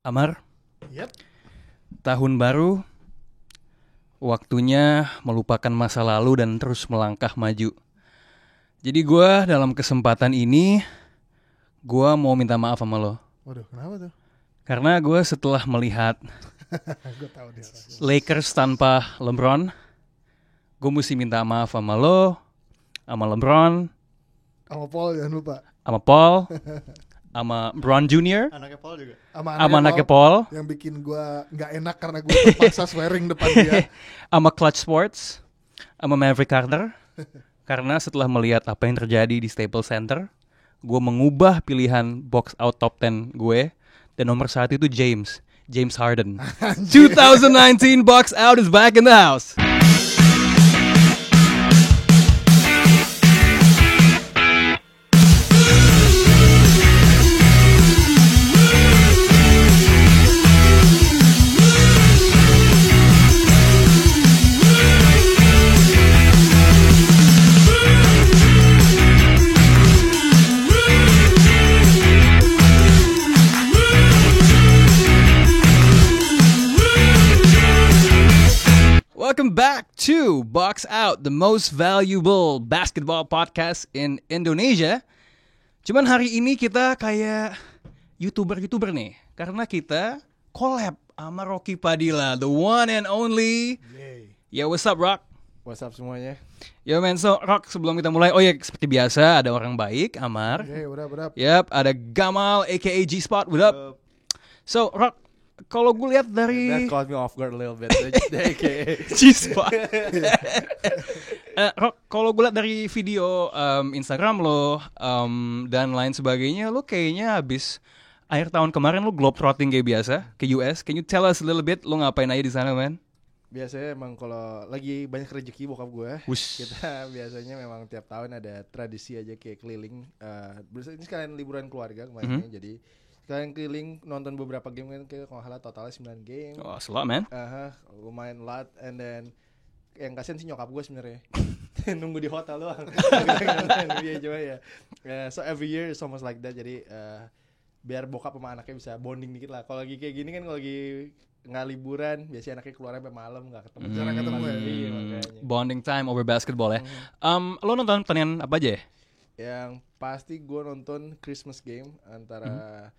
Amar, Yep. tahun baru, waktunya melupakan masa lalu dan terus melangkah maju. Jadi gue dalam kesempatan ini, gue mau minta maaf sama lo. Waduh, kenapa tuh? Karena gue setelah melihat Gue tahu dia. Lakers tanpa LeBron, gue mesti minta maaf sama lo, sama LeBron, Sama Paul jangan lupa. sama Paul, sama Bron Jr., Anaknya Paul juga. sama anaknya Paul, Yang bikin gue nggak enak karena gue terpaksa swearing depan dia. sama Clutch Sports, sama Maverick Carter. Karena setelah melihat apa yang terjadi di Staples Center, gue mengubah pilihan box out top 10 gue. Dan nomor 1 itu James Harden. 2019 box out is back in the house. Welcome back to Box Out, the most valuable basketball podcast in Indonesia. Cuman hari ini kita kayak YouTuber nih, karena kita collab sama Rocky Padilla, the one and only. Yay. Yo, what's up, Rock? What's up semuanya? Yo, man, so Rock, sebelum kita mulai, oh ya, seperti biasa ada orang baik, Amar. Yay, what up? Yep, ada Gamal, aka G-Spot, what up? So, Rock, kalau gue lihat dari That caught me off guard a little bit. AKA. G-Spot. Rock, kalau gue lihat dari video Instagram lo dan lain sebagainya, lo kayaknya habis akhir tahun kemarin lo globetrotting kayak biasa ke US. Can you tell us a little bit lo ngapain aja di sana, man? Biasanya emang kalau lagi banyak rezeki bokap gue, Wush. kita biasanya memang tiap tahun ada tradisi aja kayak keliling. Ini sekalian liburan keluarga kemarin, jadi sekalian keliling nonton beberapa game kan, kayak kalau nggak salah totalnya 9 game. Oh, slot, man. Lumayan lot, and then yang kasihan sih nyokap gue sebenarnya. Nunggu di hotel doang. Iya coba ya. So every year is almost like that. Jadi biar bokap sama anaknya bisa bonding dikit lah. Kalau lagi kayak gini kan, kalau lagi nggak liburan, biasanya anaknya keluar sampai malam nggak ketemu. Jarang ketemu ya? Iya, makanya. Bonding time over basketball ya. Lo nonton pertandingan apa aja ya? Yang pasti gue nonton Christmas game antara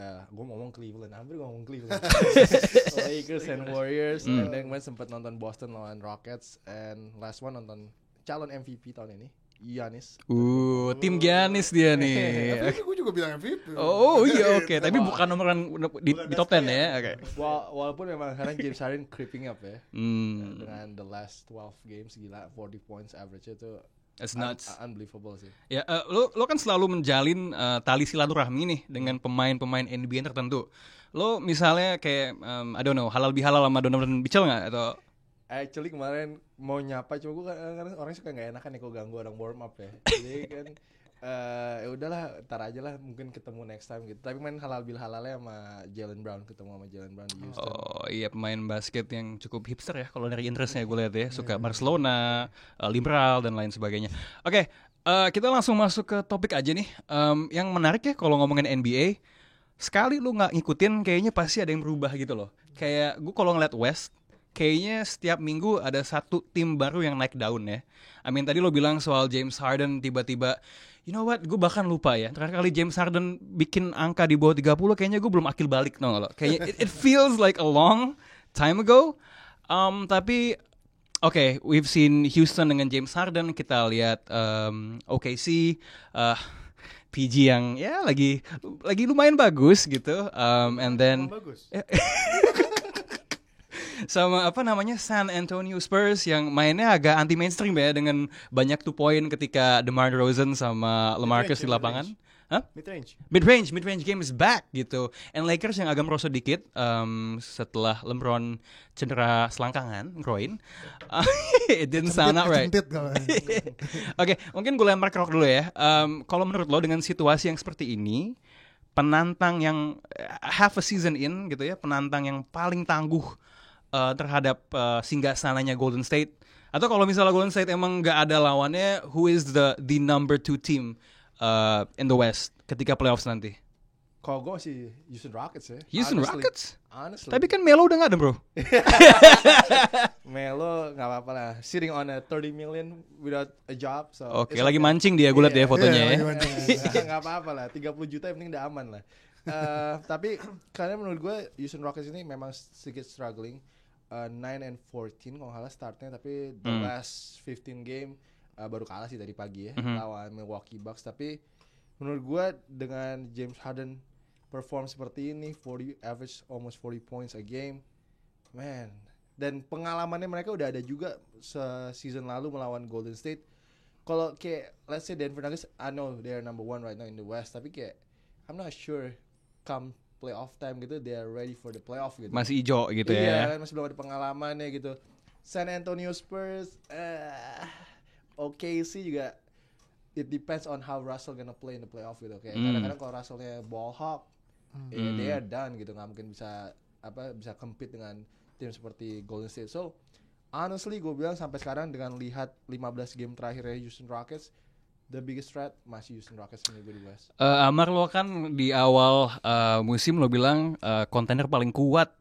gue ngomong Cleveland, hampir gue ngomong Cleveland. Lakers and Warriors, and then gue sempet nonton Boston lawan Rockets, and last one nonton calon MVP tahun ini, Giannis. Tim Giannis dia nih. Tapi gue juga bilang MVP. Oh iya, oke. Tapi bukan nomor di top 10 ya. Oke. Walaupun memang sekarang James Harden creeping up ya, dengan the last 12 games gila 40 points average itu. It's nuts. Unbelievable sih. Ya, lo kan selalu menjalin tali silaturahmi nih dengan pemain-pemain NBA tertentu. Lo misalnya kayak I don't know, halal bihalal sama Donovan Mitchell nggak atau? Actually kemarin mau nyapa, cuma gue kan orangnya suka nggak enakan ya kalau ganggu orang warm up ya. Jadi kan ya udahlah, ntar aja lah, mungkin ketemu next time gitu. Tapi main halal bil halalnya sama Jaylen Brown, ketemu sama Jaylen Brown di Houston. Oh iya, pemain basket yang cukup hipster ya kalau dari interestnya gue lihat ya, suka Barcelona, liberal dan lain sebagainya. Oke, kita langsung masuk ke topik aja nih. Yang menarik ya kalau ngomongin NBA, sekali lu nggak ngikutin kayaknya pasti ada yang berubah gitu loh. Kayak gue kalau ngeliat West, kayaknya setiap minggu ada satu tim baru yang naik daun ya. I mean, tadi lo bilang soal James Harden tiba-tiba, you know what, gue bahkan lupa ya. Terakhir kali James Harden bikin angka di bawah 30, kayaknya gue belum akil balik, tau gak lo? Kayaknya it feels like a long time ago. Tapi okay, we've seen Houston dengan James Harden, kita lihat OKC, PG yang ya lagi lumayan bagus gitu. And then Bagus. sama apa namanya San Antonio Spurs yang mainnya agak anti mainstream ya, dengan banyak 2 point ketika DeMar DeRozan sama LaMarcus di lapangan. Mid-range game is back gitu. And Lakers yang agak merosot dikit setelah LeBron cedera selangkangan, groin. It didn't sound out right. Oke, mungkin gue lempar ke Rock dulu ya. Kalau menurut lo dengan situasi yang seperti ini, penantang yang half a season in gitu ya, penantang yang paling tangguh terhadap singgasananya Golden State, atau kalau misalnya Golden State emang nggak ada lawannya, who is the number 2 team in the West ketika playoffs nanti? Kalau gue masih Houston Rockets ya. Houston Honestly. Rockets? Honestly. Tapi kan Melo udah gak ada bro. Melo nggak apa-apa lah. Sitting on a 30 million without a job. So Oke, it's lagi okay. mancing dia, gue liat ya fotonya Iya, ya. lagi mancing. Nggak apa-apa lah. 30 juta yang penting udah aman lah. Tapi karena menurut gue Houston Rockets ini memang sedikit struggling. 9-14 kalau nggak salah startnya, tapi the last 15 game baru kalah sih tadi pagi ya lawan Milwaukee Bucks. Tapi menurut gue dengan James Harden perform seperti ini, average almost 40 points a game, man. Dan pengalamannya mereka udah ada juga season lalu melawan Golden State. Kalau kayak let's say Denver Nuggets, I know they are number 1 right now in the West, tapi kayak I'm not sure come playoff time gitu they are ready for the playoff gitu. Masih ijo gitu Iya, ya. masih belum ada pengalamannya gitu. San Antonio Spurs, OKC juga. It depends on how Russell gonna play in the playoff gitu. Kayak kadang-kadang kalau Russellnya ball hawk, they are done gitu. Nggak mungkin bisa compete dengan tim seperti Golden State. So honestly gue bilang sampai sekarang dengan lihat 15 game terakhirnya Houston Rockets, the biggest threat masih Houston Rockets menurut gue di West. Amar, lo kan di awal musim lo bilang kontender paling kuat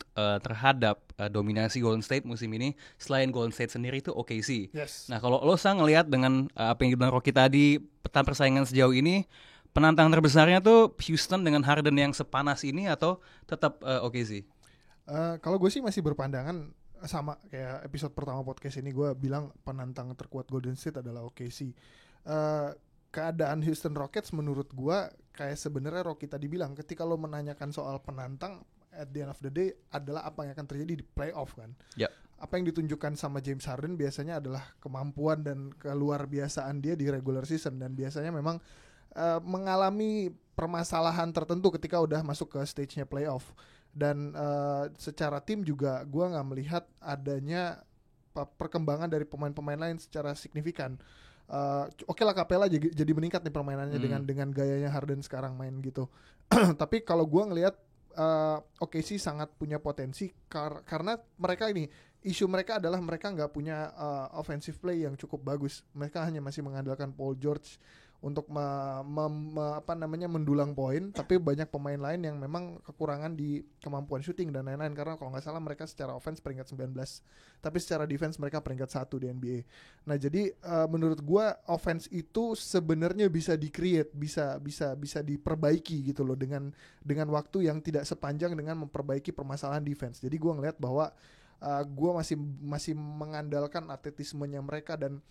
terhadap dominasi Golden State musim ini selain Golden State sendiri itu OKC. Yes. Nah kalau lo ngelihat dengan apa yang dibilang Rocky tadi, peta persaingan sejauh ini, penantang terbesarnya tuh Houston dengan Harden yang sepanas ini atau tetap OKC? Kalau gue sih masih berpandangan sama kayak episode pertama podcast ini, gue bilang penantang terkuat Golden State adalah OKC. Keadaan Houston Rockets menurut gue kayak sebenarnya Rocky tadi bilang, ketika lo menanyakan soal penantang, at the end of the day adalah apa yang akan terjadi di playoff kan. Yep. Apa yang ditunjukkan sama James Harden biasanya adalah kemampuan dan keluar biasaan dia di regular season, dan biasanya memang mengalami permasalahan tertentu ketika udah masuk ke stage-nya playoff. Dan secara tim juga gue nggak melihat adanya perkembangan dari pemain-pemain lain secara signifikan. Oke lah, Capela jadi meningkat nih permainannya dengan gayanya Harden sekarang main gitu. Tapi kalau gue ngelihat OKC sangat punya potensi karena mereka ini, isu mereka adalah mereka nggak punya offensive play yang cukup bagus. Mereka hanya masih mengandalkan Paul George untuk mendulang poin, tapi banyak pemain lain yang memang kekurangan di kemampuan shooting dan lain-lain, karena kalau nggak salah mereka secara offense peringkat 19, tapi secara defense mereka peringkat 1 di NBA. Nah jadi menurut gua offense itu sebenarnya bisa di-create, bisa diperbaiki gitu loh dengan waktu yang tidak sepanjang dengan memperbaiki permasalahan defense. Jadi gua ngelihat bahwa gua masih mengandalkan atletismenya mereka, dan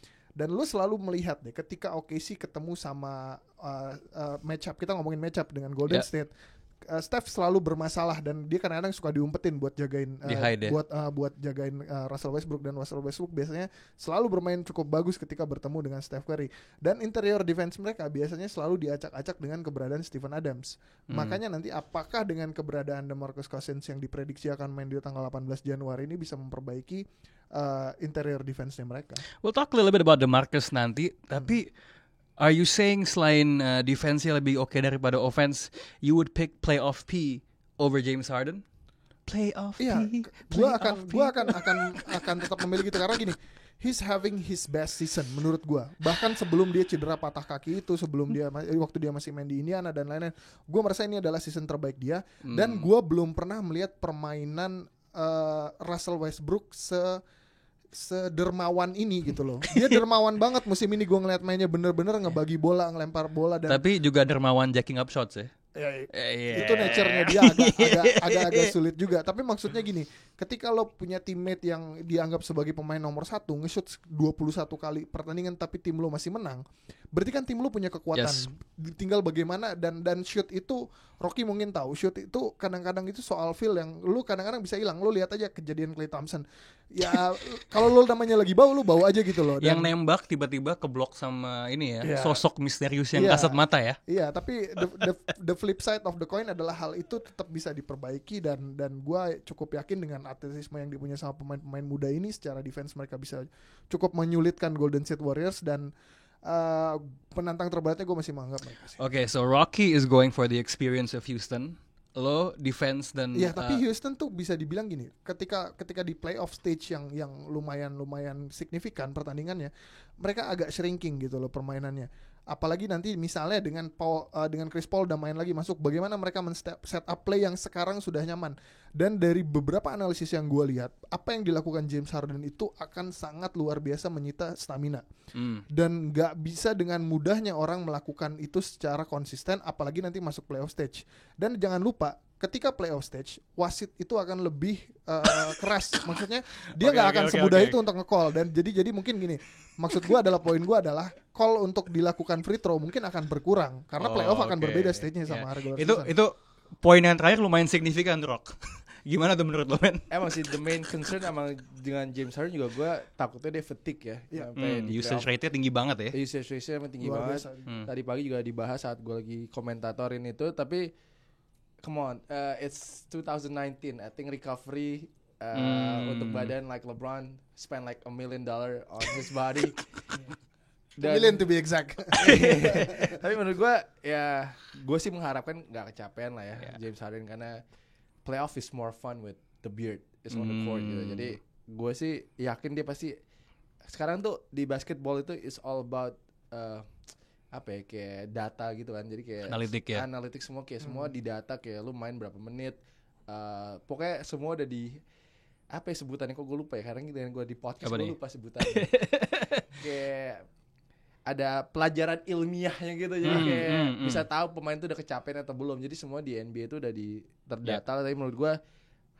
lu selalu melihat deh ketika OKC ketemu sama matchup, kita ngomongin matchup dengan Golden State, Steph selalu bermasalah dan dia kadang-kadang suka diumpetin buat jagain buat jagain Russell Westbrook, dan Russell Westbrook biasanya selalu bermain cukup bagus ketika bertemu dengan Steph Curry, dan interior defense mereka biasanya selalu diacak-acak dengan keberadaan Steven Adams. Makanya nanti apakah dengan keberadaan DeMarcus Cousins yang diprediksi akan main di tanggal 18 Januari ini bisa memperbaiki interior defense-nya mereka. We'll talk a little bit about DeMarcus nanti, tapi are you saying selain defense-nya lebih oke daripada offense, you would pick playoff P over James Harden? Playoff P. Iya, gua akan tetap memilih gitu karena gini, he's having his best season menurut gua. Bahkan sebelum dia cedera patah kaki itu, sebelum dia waktu dia masih main di Indiana dan lain-lain, gua merasa ini adalah season terbaik dia, dan gua belum pernah melihat permainan Russell Westbrook sedermawan ini gitu loh. Dia dermawan banget musim ini, gue ngeliat mainnya bener-bener ngebagi bola, ngelempar bola, dan tapi juga dermawan jacking up shots ya. Itu nature-nya dia agak sulit juga. Tapi maksudnya gini, ketika lo punya teammate yang dianggap sebagai pemain nomor 1 nge-shoot 21 kali pertandingan tapi tim lo masih menang, berarti kan tim lo punya kekuatan. Yes. Tinggal bagaimana, dan shoot itu Rocky mungkin tahu, shoot itu kadang-kadang itu soal feel yang lu kadang-kadang bisa hilang. Lu lihat aja kejadian Klay Thompson. Ya kalau lu namanya lagi bau, lu bau aja gitu loh. Yang nembak tiba-tiba keblok sama ini ya, sosok misterius yang kasat mata ya. Iya, tapi the flip side of the coin adalah hal itu tetap bisa diperbaiki, dan gue cukup yakin dengan atletisme yang dipunya sama pemain-pemain muda ini, secara defense mereka bisa cukup menyulitkan Golden State Warriors, dan penantang terberatnya gue masih menganggap mereka sih. Okay, so Rocky is going for the experience of Houston. Lo defense dan tapi Houston tuh bisa dibilang gini, ketika di playoff stage yang lumayan signifikan pertandingannya, mereka agak shrinking gitu loh permainannya. apalagi nanti misalnya dengan Chris Paul udah main lagi masuk, bagaimana mereka set up play yang sekarang sudah nyaman. Dan dari beberapa analisis yang gue lihat, apa yang dilakukan James Harden itu akan sangat luar biasa menyita stamina. Dan gak bisa dengan mudahnya orang melakukan itu secara konsisten, apalagi nanti masuk playoff stage. Dan jangan lupa, ketika playoff stage, wasit itu akan lebih keras. Maksudnya dia nggak akan semudah itu untuk nge-call. Dan jadi mungkin gini, maksud gue adalah poin gue adalah call untuk dilakukan free throw mungkin akan berkurang karena playoff akan berbeda stage-nya sama regular season. Itu poin yang terakhir lumayan signifikan, Rock. Gimana tuh menurut lo, men? Emang sih the main concern emang dengan James Harden juga gue takutnya dia fatigue ya. Usage rate-nya tinggi banget ya. Usage rate-nya emang tinggi Luar banget. biasa. Tadi pagi juga dibahas saat gue lagi komentatorin itu, tapi come on, it's 2019. I think recovery untuk badan like LeBron spend like $1 million on his body. $1 million to be exact. Tapi menurut gue ya, gue sih mengharapkan nggak kecapean lah ya James Harden, karena playoff is more fun with the beard is on the court gitu. Jadi gue sih yakin dia pasti sekarang tuh di basketball itu is all about apa ya, kayak data gitu kan. Jadi kayak analitik semua kayak semua di data, kayak lu main berapa menit, pokoknya semua udah di apa ya sebutannya, kok gue lupa ya, karena gitu gue di podcast gue lupa sebutannya. Kayak ada pelajaran ilmiahnya gitu, jadi kayak bisa tahu pemain itu udah kecapean atau belum. Jadi semua di NBA itu udah terdata. Tapi menurut gue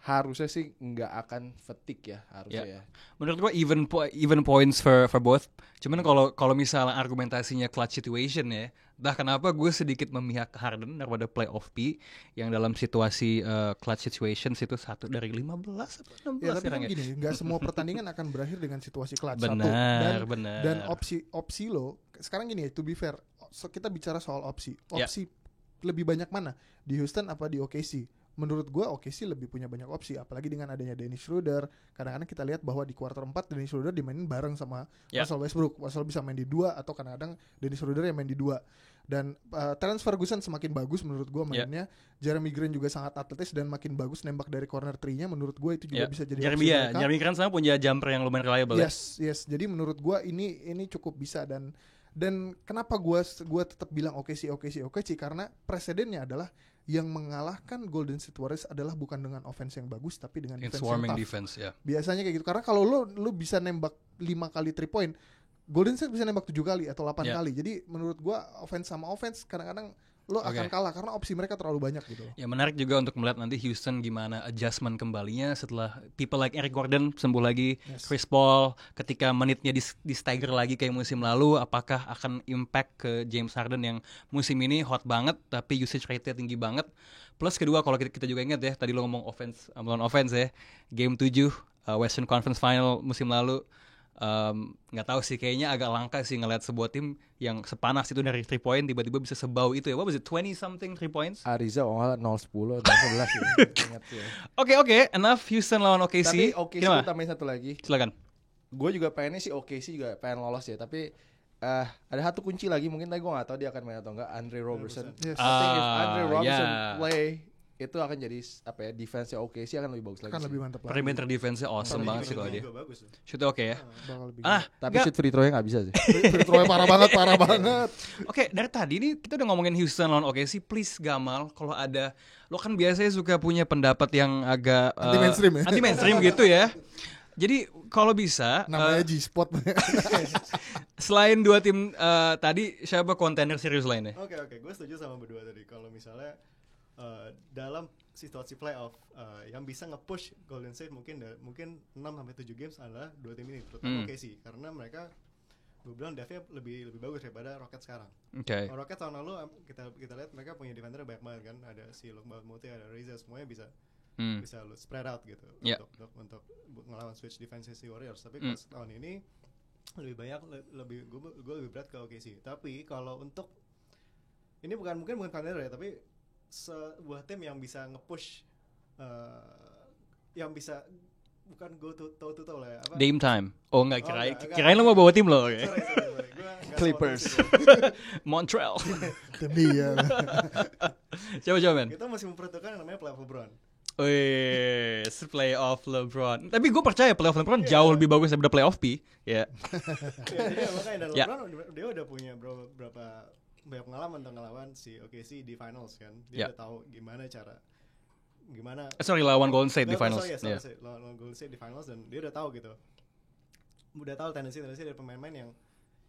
harusnya sih nggak akan fatigue ya, harusnya ya. Menurut gua even points for both. Cuman kalau misalnya argumentasinya clutch situation ya, dah kenapa gue sedikit memihak Harden daripada playoff P yang dalam situasi clutch situations itu 1 dari 15 atau 16 ya, tapi kan gini, nggak semua pertandingan akan berakhir dengan situasi clutch. Benar. Dan opsi lo sekarang gini, to be fair, kita bicara soal opsi lebih banyak mana di Houston apa di OKC? Menurut gue OKC lebih punya banyak opsi, apalagi dengan adanya Dennis Schroeder. Kadang-kadang kita lihat bahwa di kuarter 4 Dennis Schroeder dimainin bareng sama Russell Westbrook. Russell bisa main di 2 atau kadang-kadang Dennis Schroeder yang main di 2. Dan Terrence Ferguson semakin bagus menurut gue mainnya. Jeremy Grant juga sangat atletis dan makin bagus nembak dari corner 3-nya. Menurut gue itu juga bisa jadi opsi mereka. Jeremy Grant sama punya jumper yang lumayan reliable. Yes. Jadi menurut gue ini cukup bisa. Dan kenapa gue tetap bilang OKC karena presidennya adalah yang mengalahkan Golden State Warriors adalah bukan dengan offense yang bagus tapi dengan defense yang tough. Defense, biasanya kayak gitu, karena kalau lu bisa nembak 5 kali 3 point, Golden State bisa nembak 7 kali atau 8 kali. Jadi menurut gua offense sama offense kadang-kadang lo akan kalah karena opsi mereka terlalu banyak gitu. Ya menarik juga untuk melihat nanti Houston gimana adjustment kembalinya setelah people like Eric Gordon sembuh lagi, Chris Paul ketika menitnya di stagger lagi kayak musim lalu, apakah akan impact ke James Harden yang musim ini hot banget tapi usage rate-nya tinggi banget. Plus kedua, kalau kita juga ingat ya, tadi lo ngomong offense melawan offense ya, game 7 Western Conference Final musim lalu. Nggak tahu sih, kayaknya agak langka sih ngeliat sebuah tim yang sepanas itu dari 3 point tiba-tiba bisa sebau itu ya. What was it, 20 something 3 points? Ariza 0-10 0-11 ya. Ingat ya. Oke, enough Houston lawan OKC. Tapi OKC gue tambahin satu lagi. Silakan. Gue juga pengennya sih OKC juga pengen lolos ya, tapi ada satu kunci lagi, mungkin tadi gue nggak tahu dia akan main atau enggak, Andre Robertson. I think if Andre Robertson play, itu akan jadi apa ya, defense-nya OKC akan lebih bagus lagi. Akan lebih mantap lagi. Perimeter defense-nya awesome banget sih kalau dia. Shoot oke ya. Tapi shoot free throw-nya nggak bisa sih. Free throw-nya parah banget. Oke, dari tadi nih kita udah ngomongin Houston lawan OKC. Please Gamal, kalau ada, lo kan biasanya suka punya pendapat yang agak anti mainstream gitu ya. Jadi kalau bisa namanya G-Spot. Selain 2 tim tadi, siapa kontender serius lainnya? Oke, gue setuju sama berdua tadi. Kalau misalnya dalam situasi playoff yang bisa nge-push Golden State mungkin 6-7 games adalah 2 tim ini, terutama OKC, karena mereka gue bilang depth-nya lebih bagus daripada Rockets sekarang. Rockets tahun lalu kita lihat mereka punya defender banyak banget kan, ada si Luke Balmote, ada Reza, semuanya bisa spread out gitu untuk ngelawan switch defense si Warriors. Tapi pas tahun ini lebih banyak gue lebih berat ke OKC. Tapi kalau untuk ini bukan contender ya, tapi sebuah tim yang bisa nge-push yang bisa bukan go to toe lah ya, apa? Dame time. Oh enggak, kirain lo mau bawa tim lo. Sorry. Clippers. Montreal. Demi ya. Coba men. Kita masih memperhitungkan yang namanya playoff LeBron. Wih, playoff LeBron. Tapi gue percaya playoff LeBron jauh lebih bagus daripada playoff P. Ya. Iya, makanya dan Ya. LeBron dia udah punya berapa banyak pengalaman tentang ngelawan si OKC di finals kan. Ya. Dia udah tahu gimana Sorry, lawan Golden State di finals. Sorry, Ya. lawan Golden State di finals, dan dia udah tahu gitu. Udah tahu tendensi dari pemain-pemain yang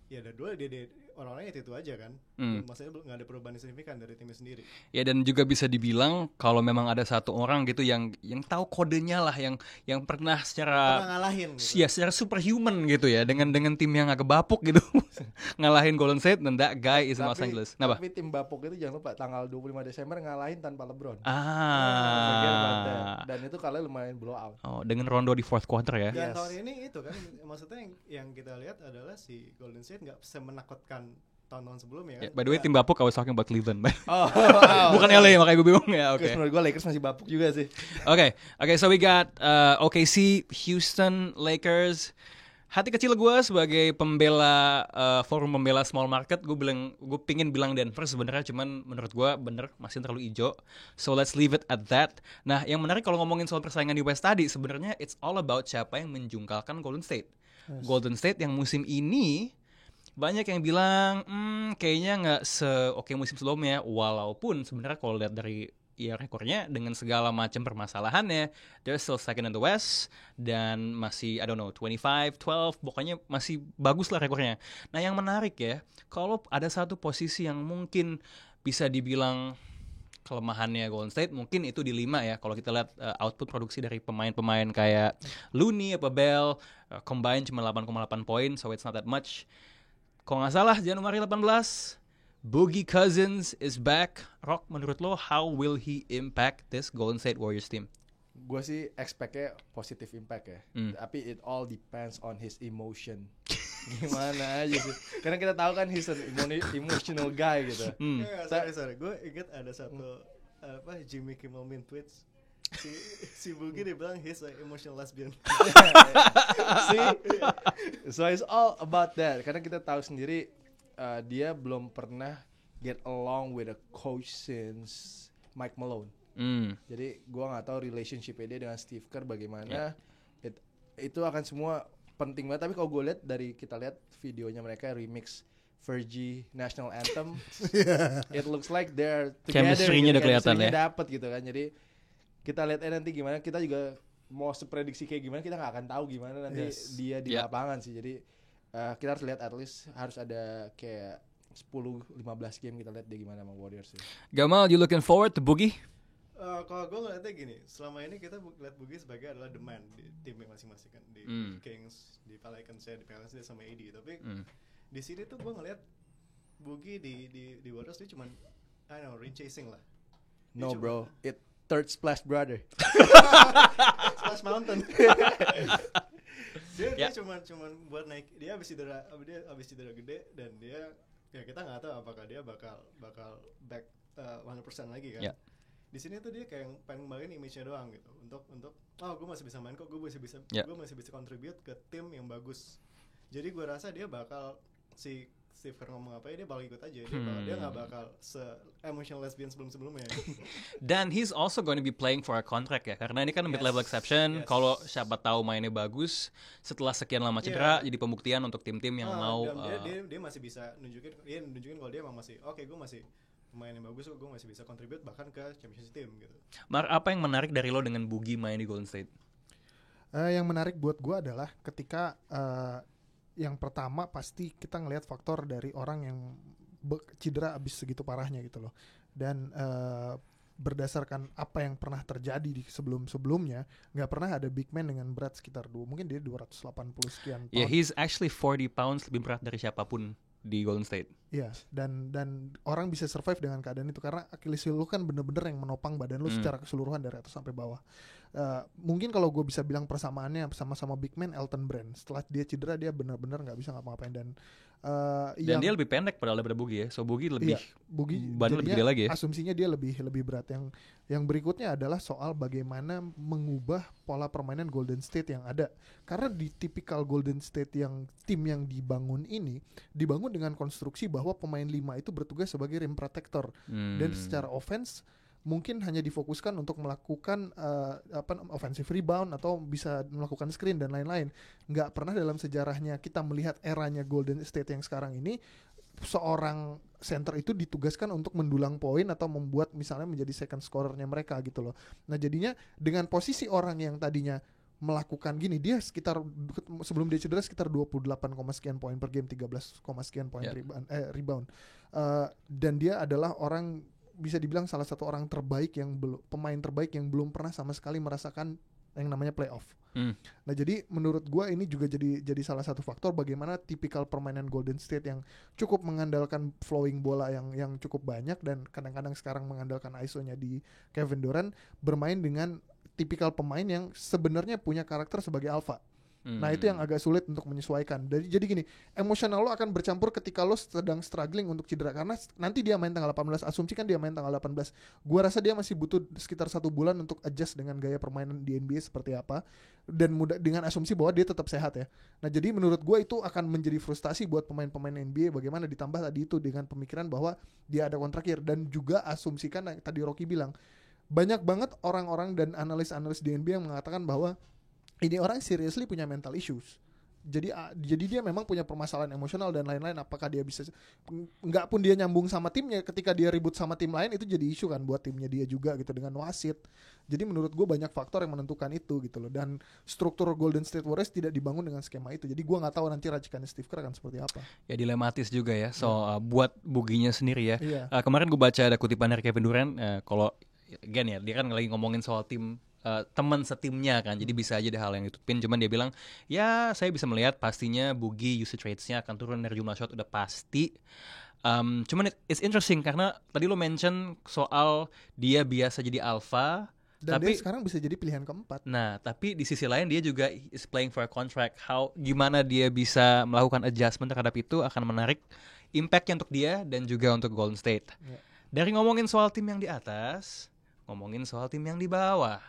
ya dari dulu dia orang-orangnya itu aja kan. Maksudnya nggak ada perubahan signifikan dari timnya sendiri. Ya, dan juga bisa dibilang kalau memang ada satu orang gitu yang tahu kodenya lah, yang pernah Pernah secara ngalahin gitu. ya secara superhuman gitu ya, dengan tim yang agak bapuk gitu ngalahin Golden State, dan that guy is in Los Angeles. Kenapa? Tapi tim bapuk itu jangan lupa tanggal 25 Desember ngalahin tanpa LeBron. Forget about that. Dan itu kalian lumayan blow out. Oh, dengan Rondo di fourth quarter ya. Dan Yes. tahun ini itu kan maksudnya yang kita lihat adalah si Golden State nggak semenakutkan tahun-tahun sebelumnya kan. Yeah, by the way, tim bapuk I was talking about Cleveland. Oh, Bukan LA, makanya gue bingung ya. Oke. Terus menurut gue Lakers masih bapuk juga sih. Okay, so we got OKC, Houston, Lakers. Hati kecil gue sebagai pembela forum pembela small market, gue pingin bilang Denver sebenarnya, cuman menurut gue bener masih terlalu hijau. So let's leave it at that. Nah, yang menarik kalau ngomongin soal persaingan di West tadi, sebenarnya it's all about siapa yang menjungkalkan Golden State. Golden State yang musim ini banyak yang bilang kayaknya nggak se-oke musim sebelumnya, walaupun sebenarnya kalau lihat dari ya rekornya dengan segala macam permasalahannya, they're still second in the West dan masih 25-12, pokoknya masih bagus lah rekornya. Nah, yang menarik ya, kalau ada satu posisi yang mungkin bisa dibilang kelemahannya Golden State, mungkin itu di 5 ya. Kalau kita lihat output produksi dari pemain-pemain kayak Looney apa Bell, combine cuma 8,8 poin, so it's not that much. Kalau nggak salah Januari 18, Boogie Cousins is back. Rock, menurut lo how will he impact this Golden State Warriors team? Gue sih expect-nya positive impact ya. Tapi it all depends on his emotion. Gimana aja sih. Karena kita tahu kan he's an emotional guy gitu. Sorry. Gue inget ada satu Jimmy Kimmel Min tweets. Si Boogie dia bilang he's an emotional lesbian. See? So it's all about that. Karena kita tahu sendiri dia belum pernah get along with a coach since Mike Malone. Jadi gue nggak tahu relationship-nya dia dengan Steve Kerr bagaimana. Itu akan semua penting banget. Tapi kalau gue lihat kita lihat videonya mereka remix Fergie National Anthem, it looks like they're together. Chemistry-nya udah kelihatan ya. Dapet gitu kan. Jadi kita lihat nanti gimana. Kita juga mau seprediksi kayak gimana, kita nggak akan tahu gimana nanti dia di lapangan sih. Jadi kita harus lihat, at least harus ada kayak 10-15 game kita lihat dia gimana sama Warriors sih. Gamal, you looking forward to Boogie? Kalau gue ngeliatnya gini, selama ini kita lihat Boogie sebagai adalah the man di timnya masing-masing kan, di Kings, di Pelicans, di Pelicans dia sama AD. Tapi di sini tuh gue ngeliat Boogie di Warriors dia cuman ring chasing lah. No bro, it third splash brother. Splash Mountain. dia cuman buat naik, dia habis cedera gede, dan dia ya kita nggak tahu apakah dia bakal back 100% lagi kan. Di sini tuh dia kayak pengen ngembaliin image-nya doang gitu, untuk gue masih bisa main kok, gue masih bisa contribute ke tim yang bagus. Jadi gue rasa dia bakal, si Steve Kerr ngomong apa ya, dia bakal ikut aja. Dia nggak bakal se-emotional lesbian sebelumnya. Dan he's also going to be playing for a contract ya, karena ini kan mid-level exception. Kalau siapa tahu mainnya bagus, setelah sekian lama cedera, jadi pembuktian untuk tim-tim yang mau. Dia masih bisa nunjukin kalau dia emang masih gue masih pemain yang bagus, gue masih bisa contribute bahkan ke championship team gitu. Mar, apa yang menarik dari lo dengan Boogie main di Golden State? Yang menarik buat gue adalah ketika yang pertama pasti kita ngelihat faktor dari orang yang cedera abis segitu parahnya gitu loh. Dan berdasarkan apa yang pernah terjadi di sebelum-sebelumnya, nggak pernah ada big man dengan berat sekitar mungkin dia 280 sekian pound. Yeah, he's actually 40 pounds lebih berat dari siapapun di Golden State. Iya, dan orang bisa survive dengan keadaan itu karena Achilles heel lu kan bener-bener yang menopang badan lu secara keseluruhan dari atas sampai bawah. Mungkin kalau gue bisa bilang persamaannya sama big man Elton Brand, setelah dia cedera dia bener-bener nggak bisa ngapa-ngapain, dan dia lebih pendek padahal daripada Boogie ya, so Boogie lebih badan lebih gede lagi ya. Asumsinya dia lebih berat. Yang berikutnya adalah soal bagaimana mengubah pola permainan Golden State yang ada, karena di tipikal Golden State yang tim yang dibangun dengan konstruksi bahwa pemain 5 itu bertugas sebagai rim protector, dan secara offense mungkin hanya difokuskan untuk melakukan offensive rebound atau bisa melakukan screen dan lain-lain. Nggak pernah dalam sejarahnya kita melihat eranya Golden State yang sekarang ini seorang center itu ditugaskan untuk mendulang poin atau membuat misalnya menjadi second scorernya mereka gitu loh. Nah jadinya dengan posisi orang yang tadinya melakukan gini, dia sekitar sebelum dia cedera sekitar 28, sekian poin per game, 13, sekian poin rebound. Dan dia adalah orang bisa dibilang salah satu orang terbaik pemain terbaik yang belum pernah sama sekali merasakan yang namanya playoff. Nah jadi menurut gue ini juga jadi salah satu faktor bagaimana tipikal permainan Golden State yang cukup mengandalkan flowing bola yang cukup banyak dan kadang-kadang sekarang mengandalkan ISO-nya di Kevin Durant bermain dengan tipikal pemain yang sebenarnya punya karakter sebagai alpha. Nah itu yang agak sulit untuk menyesuaikan. Jadi gini, emosional lo akan bercampur ketika lo sedang struggling untuk cedera, karena nanti dia main tanggal 18, asumsikan dia main tanggal 18. Gua rasa dia masih butuh sekitar 1 bulan untuk adjust dengan gaya permainan di NBA seperti apa, dan dengan asumsi bahwa dia tetap sehat ya. Nah jadi menurut gua itu akan menjadi frustasi buat pemain-pemain NBA, bagaimana ditambah tadi itu dengan pemikiran bahwa dia ada kontrak akhir, dan juga asumsikan yang tadi Rocky bilang, banyak banget orang-orang dan analis-analis di NBA yang mengatakan bahwa ini orang seriously punya mental issues. Jadi dia memang punya permasalahan emosional dan lain-lain. Apakah dia bisa, nggak pun dia nyambung sama timnya, ketika dia ribut sama tim lain itu jadi isu kan buat timnya dia juga gitu dengan wasit. Jadi menurut gue banyak faktor yang menentukan itu gitu loh. Dan struktur Golden State Warriors tidak dibangun dengan skema itu. Jadi gue nggak tahu nanti racikan Steve Kerr akan seperti apa. Ya dilematis juga ya. Buat Buginya sendiri ya. Iya. Kemarin gue baca ada kutipan dari Kevin Durant. Kalau again ya, dia kan lagi ngomongin soal tim. Teman setimnya kan, jadi bisa aja ada hal yang ditutupin. Cuman dia bilang, ya saya bisa melihat pastinya Boogie usage rates-nya akan turun dari jumlah shot, udah pasti. Cuman it's interesting karena tadi lo mention soal dia biasa jadi alpha, Dan tapi dia sekarang bisa jadi pilihan keempat. nah tapi di sisi lain dia juga is playing for a contract. Gimana dia bisa melakukan adjustment terhadap itu akan menarik impact-nya untuk dia dan juga untuk Golden State. Dari ngomongin soal tim yang di atas, ngomongin soal tim yang di bawah.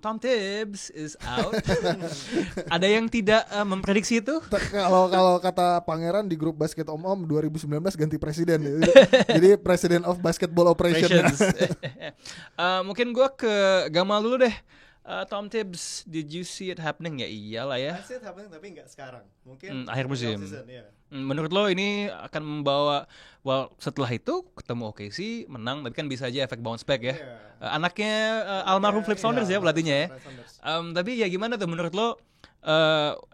Tom Tibbs is out. Ada yang tidak memprediksi itu? Kalau kata Pangeran di grup basket Om 2019 ganti presiden. Jadi President of Basketball Operations. Mungkin gue ke Gamal dulu deh. Tom Tibbs, did you see it happening? Ya iyalah ya. I see it happening tapi nggak sekarang. Mungkin akhir musim. season, yeah. Menurut lo ini akan membawa, setelah itu ketemu OKC menang, tapi kan bisa aja efek bounce back ya. Anaknya almarhum Flip Saunders ya pelatihnya ya. Tapi ya gimana tuh menurut lo?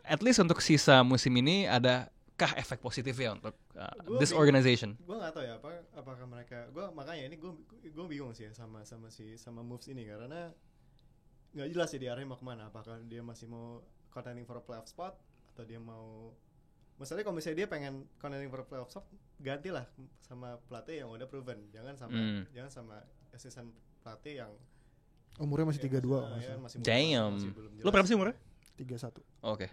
At least untuk sisa musim ini adakah efek positifnya untuk this organization? Gue nggak tahu ya apakah mereka. Makanya ini gue bingung sih ya sama moves ini karena nggak jelas ya diarahnya mau kemana. Apakah dia masih mau contending for a playoff spot atau dia mau, misalnya kalau misalnya dia pengen contending for a playoff spot, gantilah sama pelatih yang udah proven, jangan sama assistant pelatih yang Umurnya masih 32 masih Damn. belum jelas. Lo berapa sih umurnya? 31. Oke.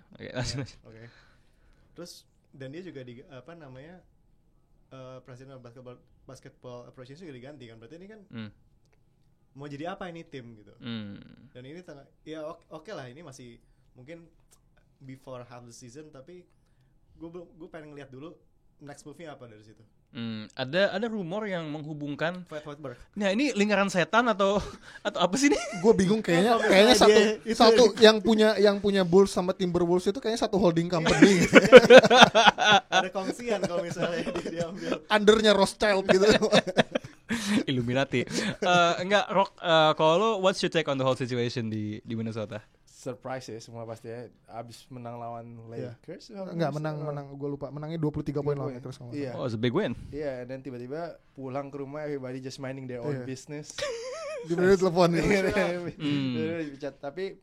Oke. Terus dan dia juga President of Basketball Operations juga diganti kan, berarti ini kan mau jadi apa ini tim gitu. Dan ini ya oke lah, ini masih mungkin before half the season, tapi gue pengen ngeliat dulu next move-nya apa dari situ. Ada rumor yang menghubungkan Fred Hoiberg. Nah ini lingkaran setan atau apa sih ini? Gue bingung kayaknya satu yang punya Bulls sama Timberwolves itu kayaknya satu holding company. Ada kongsian kalau misalnya dia diambil. Undernya Rothschild gitu. Illuminati. Enggak, Rock, kalau lo what's your take on the whole situation di Minnesota? Surprise ya semua pasti ya. Abis menang lawan Lakers. Enggak, menang gue lupa. Menangnya 23 poin lawan Lakers kalau Iya. Oh, it's a big win. Iya, dan tiba-tiba pulang ke rumah everybody just minding their own business. Dia telepon gitu. Dipecat. Tapi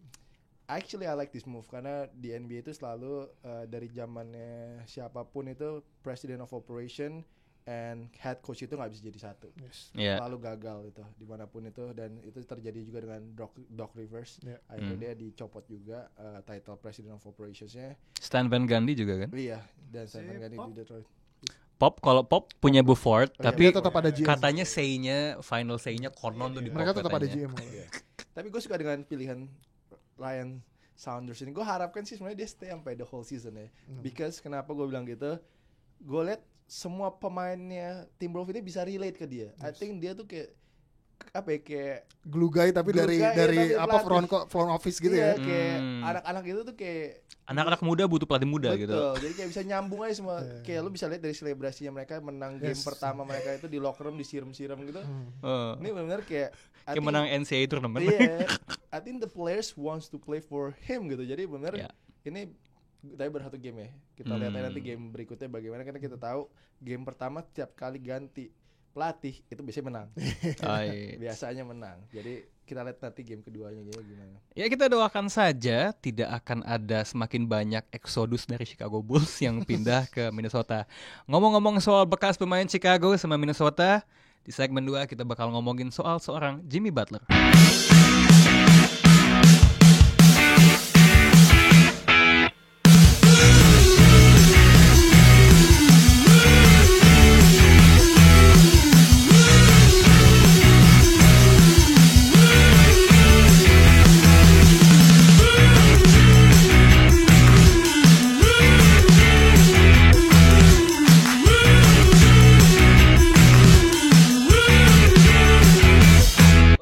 actually I like this move karena di NBA itu selalu dari zamannya siapapun itu president of operation and head coach itu nggak bisa jadi satu. Selalu gagal itu dimanapun itu, dan itu terjadi juga dengan Doc Rivers. Akhirnya dia dicopot juga title president of operationsnya. Stan Van Gundy juga kan? Iya, dan Stan Van Gundy di Detroit. Kalau Pop punya Buford, tapi tetap ada GM. katanya final say-nya konon tuh di Pop. Mereka tetap ada katanya. GM. Tapi gue suka dengan pilihan Ryan Saunders ini. Gue harapkan sih sebenarnya dia stay sampai the whole season ya. Because kenapa gue bilang gitu? Gue liat semua pemainnya Timberwolves ini bisa relate ke dia. I think dia tuh kayak apa ya, kayak glue guy tapi Glue dari guy, tapi apa pelatih. front office gitu iya, ya. kayak anak-anak itu tuh kayak Anak-anak muda butuh pelatih muda betul. gitu. Jadi kayak bisa nyambung aja semua. Kayak lu bisa lihat dari selebrasinya mereka menang game Yes. pertama mereka itu di locker room disiram-siram gitu. Eh, Ini benar-benar kayak I kayak think- menang NCAA tournament. Iya, I think the players wants to play for him gitu. Jadi benar Ya. ini tapi baru satu game ya. Kita lihat aja nanti game berikutnya bagaimana, karena kita tahu game pertama tiap kali ganti pelatih itu biasanya menang. Ay. Biasanya menang. Jadi kita lihat nanti game keduanya gimana. Ya kita doakan saja tidak akan ada semakin banyak eksodus dari Chicago Bulls yang pindah ke Minnesota. Ngomong-ngomong soal bekas pemain Chicago sama Minnesota, di segmen 2 kita bakal ngomongin soal seorang Jimmy Butler.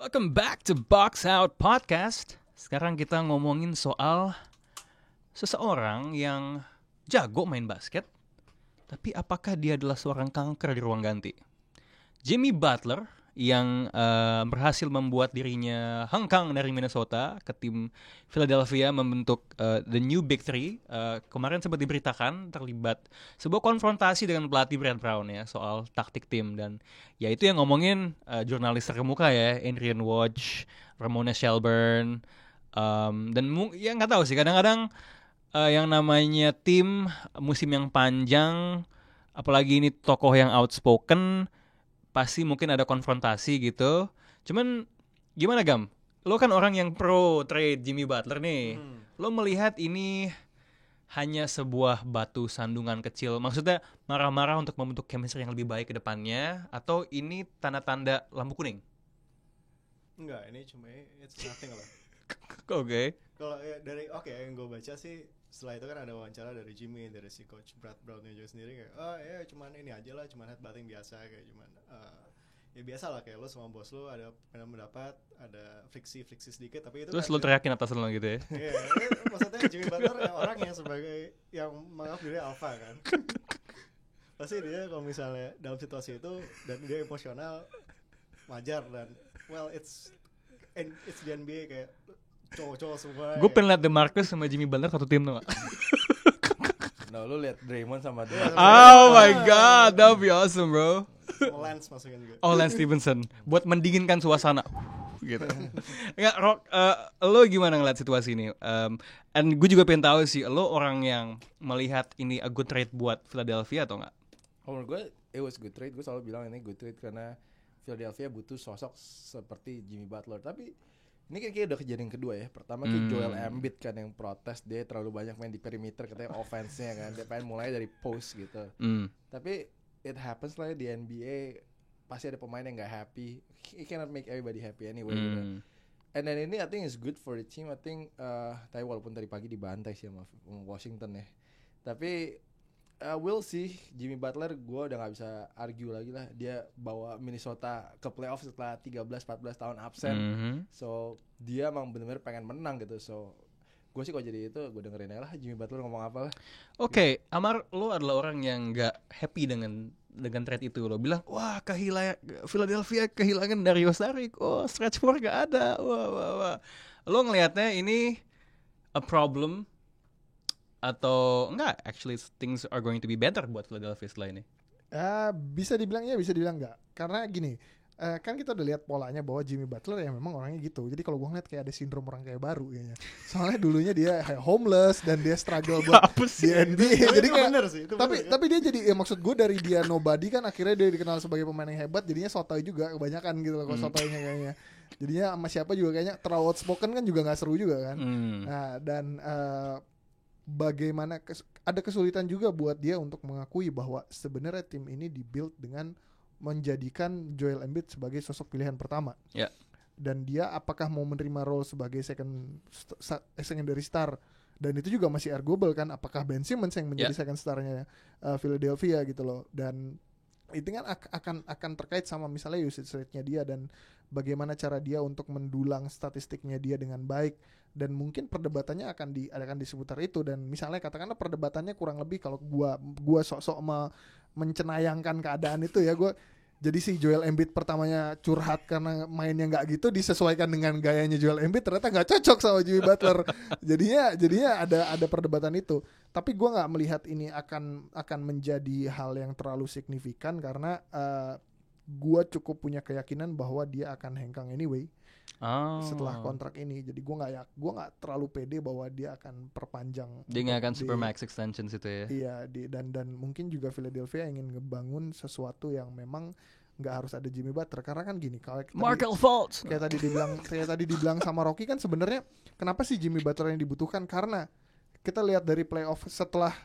Welcome back to Box Out Podcast. Sekarang kita ngomongin soal seseorang yang jago main basket, tapi apakah dia adalah seorang kanker di ruang ganti? Jimmy Butler yang berhasil membuat dirinya hengkang dari Minnesota ke tim Philadelphia membentuk the new Big Three. Kemarin sempat diberitakan terlibat sebuah konfrontasi dengan pelatih Brad Brown ya soal taktik tim, dan ya itu yang ngomongin jurnalis terkemuka ya, Adrian Woj, Ramona Shelburne, dan ya nggak tahu sih, kadang-kadang yang namanya tim musim yang panjang, apalagi ini tokoh yang outspoken, pasti mungkin ada konfrontasi gitu. Cuman gimana Gam? Lo kan orang yang pro trade Jimmy Butler nih. Lo melihat ini hanya sebuah batu sandungan kecil, maksudnya marah-marah untuk membentuk chemistry yang lebih baik ke depannya, atau ini tanda-tanda lampu kuning? Enggak, ini cuma it's nothing lah. Oke. Kalau ya, dari yang gue baca sih, setelah itu kan ada wawancara dari Jimmy, dari si coach Brad Brownnya juga sendiri kayak, ya cuman ini aja lah, cuman headbutting biasa, kayak cuman ya biasa lah, kayak lo sama bos lo ada pendapat, ada friksi sedikit, tapi itu Terus kan lo teriakin atas lo gitu ya? Iya, maksudnya Jimmy Butler orang yang sebagai yang menganggap diri alpha kan. Pasti dia kalau misalnya dalam situasi itu dan dia emosional wajar, dan well it's the NBA, kayak cowok-cowok semua. Gue pengen liat DeMarcus sama Jimmy Butler satu tim tuh gak? Nah, lu lihat Draymond sama dia. Oh my god, that would be awesome bro. Lance masukin juga. Oh, Lance Stevenson buat mendinginkan suasana gitu. Enggak, Rock, lo gimana ngeliat situasi ini? And gue juga pengen tahu sih, lo orang yang melihat ini a good trade buat Philadelphia atau enggak? Menurut gue it was good trade. Gue selalu bilang ini good trade karena Philadelphia butuh sosok seperti Jimmy Butler. Tapi ini kan kayak udah kejadian kedua ya. Pertama kayak Joel Embiid kan yang protes, dia terlalu banyak main di perimeter, katanya offense-nya kan. Dia pengen mulai dari post gitu. Tapi it happens lah ya, di NBA pasti ada pemain yang gak happy. He cannot make everybody happy anyway gitu. And then ini I think is good for the team. I think tapi walaupun tadi pagi dibantai sih sama Washington ya. Tapi we'll see. Jimmy Butler gue udah gak bisa argue lagi lah. Dia bawa Minnesota ke playoff setelah 13-14 tahun absen. So dia emang bener-bener pengen menang gitu. So gue sih kalau jadi itu gue dengerin aja lah Jimmy Butler ngomong apa lah. Oke, Amar, lo adalah orang yang gak happy dengan trade itu. Lo bilang, wah Philadelphia kehilangan Dario Saric, stretch four gak ada, wah. Lo ngelihatnya ini a problem atau enggak? Actually things are going to be better buat Philadelphia setelah ini. Bisa dibilang ya, bisa dibilang enggak. Karena gini, kan kita udah lihat polanya bahwa Jimmy Butler ya memang orangnya gitu. Jadi kalau gue ngeliat kayak ada sindrom orang kayak baru kayaknya. Soalnya dulunya dia homeless dan dia struggle buat di NBA. Jadi kayak, bener sih, itu tapi dia jadi ya maksud gue dari dia nobody kan akhirnya dia dikenal sebagai pemain yang hebat. Jadinya sotoy juga kebanyakan gitu loh kalau sotoynya kayaknya. Jadinya sama siapa juga kayaknya terlalu outspoken kan juga nggak seru juga kan. Nah dan bagaimana ada kesulitan juga buat dia untuk mengakui bahwa sebenarnya tim ini dibuild dengan menjadikan Joel Embiid sebagai sosok pilihan pertama. Ya. Dan dia apakah mau menerima role sebagai secondary star, dan itu juga masih arguable kan, apakah Ben Simmons yang menjadi second starnya Philadelphia gitu loh. Dan itu kan akan terkait sama misalnya usage rate-nya dia dan bagaimana cara dia untuk mendulang statistiknya dia dengan baik, dan mungkin perdebatannya akan di seputar itu. Dan misalnya katakanlah perdebatannya kurang lebih, kalau gua sok-sok mencenayangkan keadaan itu ya, gua jadi si Joel Embiid pertamanya curhat karena mainnya nggak gitu, disesuaikan dengan gayanya Joel Embiid, ternyata nggak cocok sama Jimmy Butler. jadinya ada perdebatan itu. Tapi gue nggak melihat ini akan menjadi hal yang terlalu signifikan, karena gue cukup punya keyakinan bahwa dia akan hengkang anyway setelah kontrak ini. Jadi gue nggak terlalu pede bahwa dia akan perpanjang. Dia nggak akan supermax extension situ ya. Iya, dan mungkin juga Philadelphia ingin ngebangun sesuatu yang memang nggak harus ada Jimmy Butler, karena kan gini, kalau Markel Fultz kayak tadi dibilang sama Rocky kan, sebenarnya kenapa sih Jimmy Butler yang dibutuhkan? Karena kita lihat dari playoff setelah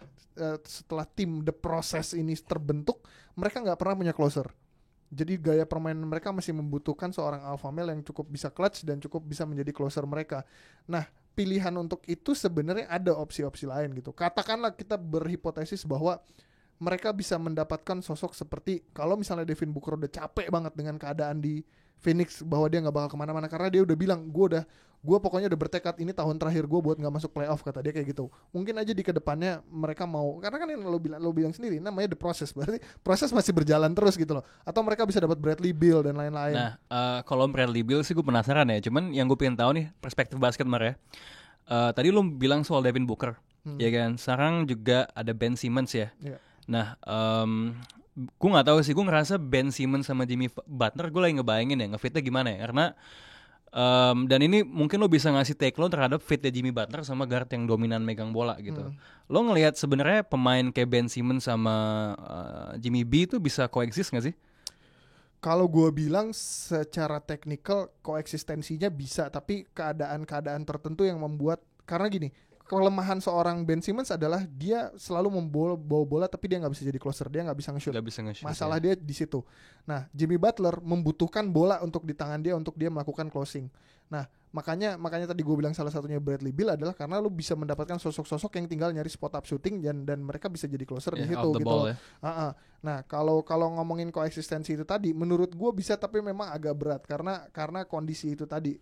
tim the process ini terbentuk, mereka nggak pernah punya closer. Jadi gaya permainan mereka masih membutuhkan seorang alpha male yang cukup bisa clutch dan cukup bisa menjadi closer mereka. Nah, pilihan untuk itu sebenarnya ada opsi-opsi lain gitu. Katakanlah kita berhipotesis bahwa mereka bisa mendapatkan sosok seperti, kalau misalnya Devin Booker udah capek banget dengan keadaan di Phoenix, bahwa dia nggak bakal kemana-mana karena dia udah bilang, gue pokoknya udah bertekad ini tahun terakhir gue buat nggak masuk playoff, kata dia kayak gitu. Mungkin aja di kedepannya mereka mau, karena kan yang lo bilang sendiri namanya the process, berarti proses masih berjalan terus gitu loh. Atau mereka bisa dapat Bradley Beal dan lain-lain. Nah, kalau Bradley Beal sih gue penasaran ya. Cuman yang gue pengen tahu nih perspektif basket Mar ya. Tadi lo bilang soal Devin Booker, ya kan. Sekarang juga ada Ben Simmons ya. Yeah. Nah, gue nggak tahu sih. Gue ngerasa Ben Simmons sama Jimmy Butler, gue lagi ngebayangin ya ngefitnya gimana ya. Karena dan ini mungkin lo bisa ngasih take lo terhadap fitnya Jimmy Butler sama guard yang dominan megang bola gitu. Lo ngelihat sebenarnya pemain kayak Ben Simmons sama Jimmy B itu bisa coexist nggak sih? Kalau gue bilang secara teknikal koeksistensinya bisa, tapi keadaan-keadaan tertentu yang membuat, karena gini, kelemahan seorang Ben Simmons adalah dia selalu bawa bola tapi dia nggak bisa jadi closer, dia nggak bisa nge-shoot. Masalah dia di situ. Nah, Jimmy Butler membutuhkan bola untuk di tangan dia untuk dia melakukan closing. Nah, makanya tadi gue bilang salah satunya Bradley Beal adalah karena lu bisa mendapatkan sosok-sosok yang tinggal nyari spot up shooting dan mereka bisa jadi closer di situ gitu loh. Ya. Nah, kalau ngomongin koeksistensi itu tadi, menurut gue bisa, tapi memang agak berat karena kondisi itu tadi.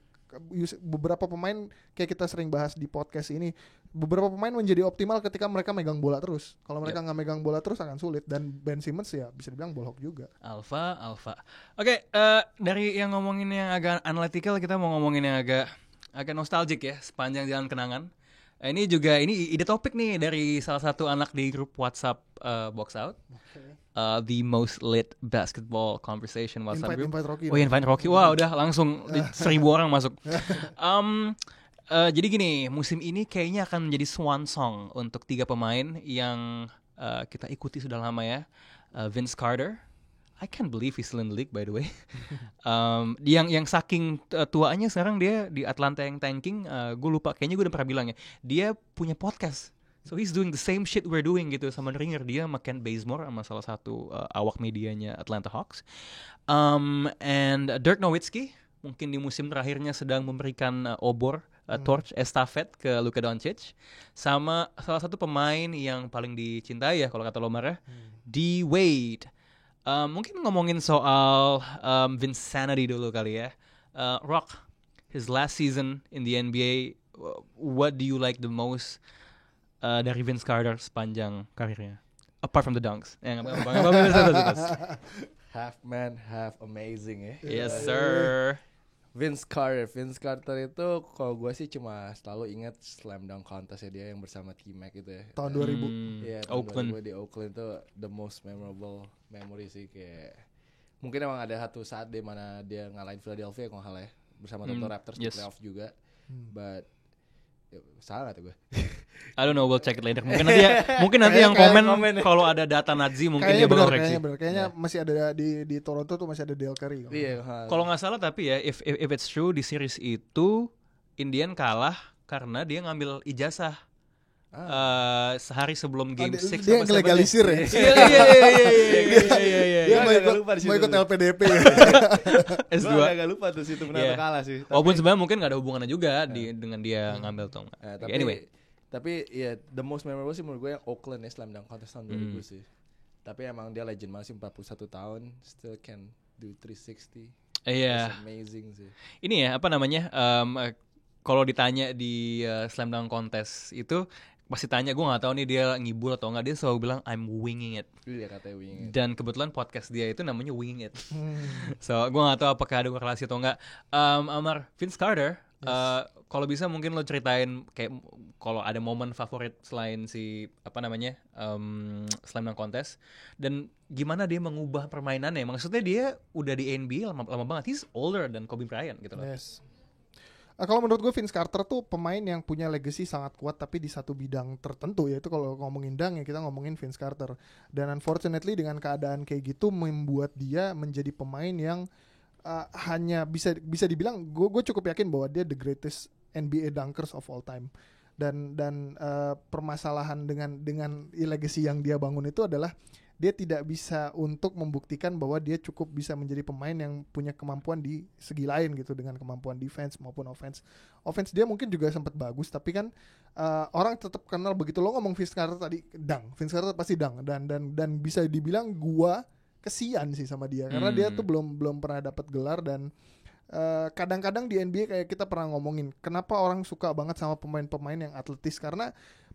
Beberapa pemain, kayak kita sering bahas di podcast ini, beberapa pemain menjadi optimal ketika mereka megang bola terus. Kalau mereka nggak megang bola terus akan sulit. Dan Ben Simmons ya bisa dibilang ball hawk juga. Alpha. Oke, dari yang ngomongin yang agak analytical, kita mau ngomongin yang agak nostalgic ya, sepanjang jalan kenangan. Ini ide topik nih dari salah satu anak di grup WhatsApp Box Out. The most lit basketball conversation WhatsApp group. Invite Rocky. Wah, udah langsung 1,000 orang masuk. Jadi gini, musim ini kayaknya akan menjadi swan song untuk 3 pemain yang kita ikuti sudah lama ya. Vince Carter, I can't believe he's still in the league by the way. Yang saking tuanya sekarang dia di Atlanta yang tanking. Gue lupa, kayaknya gue udah pernah bilang ya. Dia punya podcast. So he's doing the same shit we're doing gitu sama Ringer. Dia sama Ken Bazemore sama salah satu awak medianya Atlanta Hawks. And Dirk Nowitzki mungkin di musim terakhirnya sedang memberikan torch estafet ke Luka Doncic. Sama salah satu pemain yang paling dicintai ya kalau kata Lomar ya, D Wade. Mungkin ngomongin soal Vinsanity dulu kali ya. Rock, his last season in the NBA, what do you like the most dari Vince Carter sepanjang karirnya? Apart from the dunks. Half man, half amazing ya. Yes sir. Vince Carter itu kalau gue sih cuma selalu ingat slam dunk contest dia yang bersama T-Mac itu ya. Tahun 2000. Iya, Oakland. 2000 di Oakland itu the most memorable memory sih. Kayak mungkin emang ada satu saat di mana dia ngalahin Philadelphia kalau nggak salah ya, bersama Toronto Raptors di playoff juga. But salah gak tuh gue? I don't know, we'll check it later. Mungkin nanti yang komen kalau ada data Nazi mungkin dia bakal koreksi. Kayaknya masih ada di Toronto tuh masih ada Dale Curry. Iya. Kalau nggak salah tapi ya, if it's true di series itu Indian kalah karena dia ngambil ijazah sehari sebelum game 6. Dia ngelegalisir ya. Iya. Mau ikut LPDP. S2. Gue agak lupa tuh situ menang kalah sih. Walaupun sebenarnya mungkin nggak ada hubungannya juga dengan dia ngambil tuh. Anyway. Tapi ya the most memorable sih menurut gue yang Oakland ya, slam dunk contest tahun 2000 sih. Tapi emang dia legend masih 41 tahun, still can do 360. Iya. It's amazing sih. Ini ya apa namanya? Kalau ditanya di Slam Dunk Contest itu pasti tanya, gue nggak tahu nih dia ngibul atau nggak, dia selalu bilang I'm winging it. Iya katanya winging it. Dan kebetulan podcast dia itu namanya Winging It. So gue nggak tahu apakah ada korelasi atau nggak. Amar, Vince Carter, kalau bisa mungkin lo ceritain kayak kalau ada momen favorit selain si apa namanya Slam Dunk Contest, dan gimana dia mengubah permainannya. Maksudnya dia udah di NBA lama banget. He's older than Kobe Bryant gitu loh. Yes. Kalau menurut gue Vince Carter tuh pemain yang punya legacy sangat kuat tapi di satu bidang tertentu, yaitu kalau ngomongin dunk ya kita ngomongin Vince Carter. Dan unfortunately dengan keadaan kayak gitu membuat dia menjadi pemain yang hanya bisa dibilang gue cukup yakin bahwa dia the greatest NBA dunkers of all time. Dan permasalahan dengan legacy yang dia bangun itu adalah dia tidak bisa untuk membuktikan bahwa dia cukup bisa menjadi pemain yang punya kemampuan di segi lain gitu, dengan kemampuan defense maupun offense. Offense dia mungkin juga sempat bagus, tapi kan orang tetap kenal begitu. Lo ngomong Vince Carter tadi dunk, Vince Carter pasti dunk, dan bisa dibilang gua kesian sih sama dia karena dia tuh belum pernah dapat gelar. Dan kadang-kadang di NBA kayak kita pernah ngomongin kenapa orang suka banget sama pemain-pemain yang atletis, karena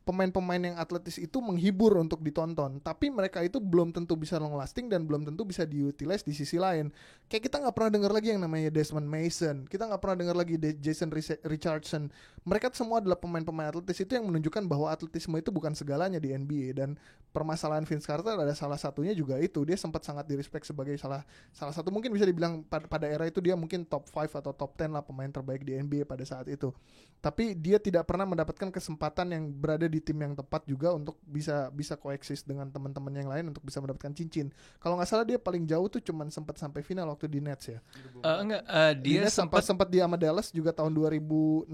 pemain-pemain yang atletis itu menghibur untuk ditonton, tapi mereka itu belum tentu bisa long lasting dan belum tentu bisa diutilize di sisi lain. Kayak kita nggak pernah dengar lagi yang namanya Desmond Mason, kita nggak pernah dengar lagi Jason Richardson. Mereka semua adalah pemain-pemain atletis, itu yang menunjukkan bahwa atletisme itu bukan segalanya di NBA. Dan permasalahan Vince Carter ada salah satunya juga itu, dia sempat sangat direspek sebagai salah satu, mungkin bisa dibilang pada era itu dia mungkin top 5 atau top 10 lah pemain terbaik di NBA pada saat itu. Tapi dia tidak pernah mendapatkan kesempatan yang berada di tim yang tepat juga untuk bisa coexist dengan teman-teman yang lain untuk bisa mendapatkan cincin. Kalau nggak salah dia paling jauh tuh cuman sempat sampai final waktu di Nets ya. Dia sempat di sama Dallas juga tahun 2006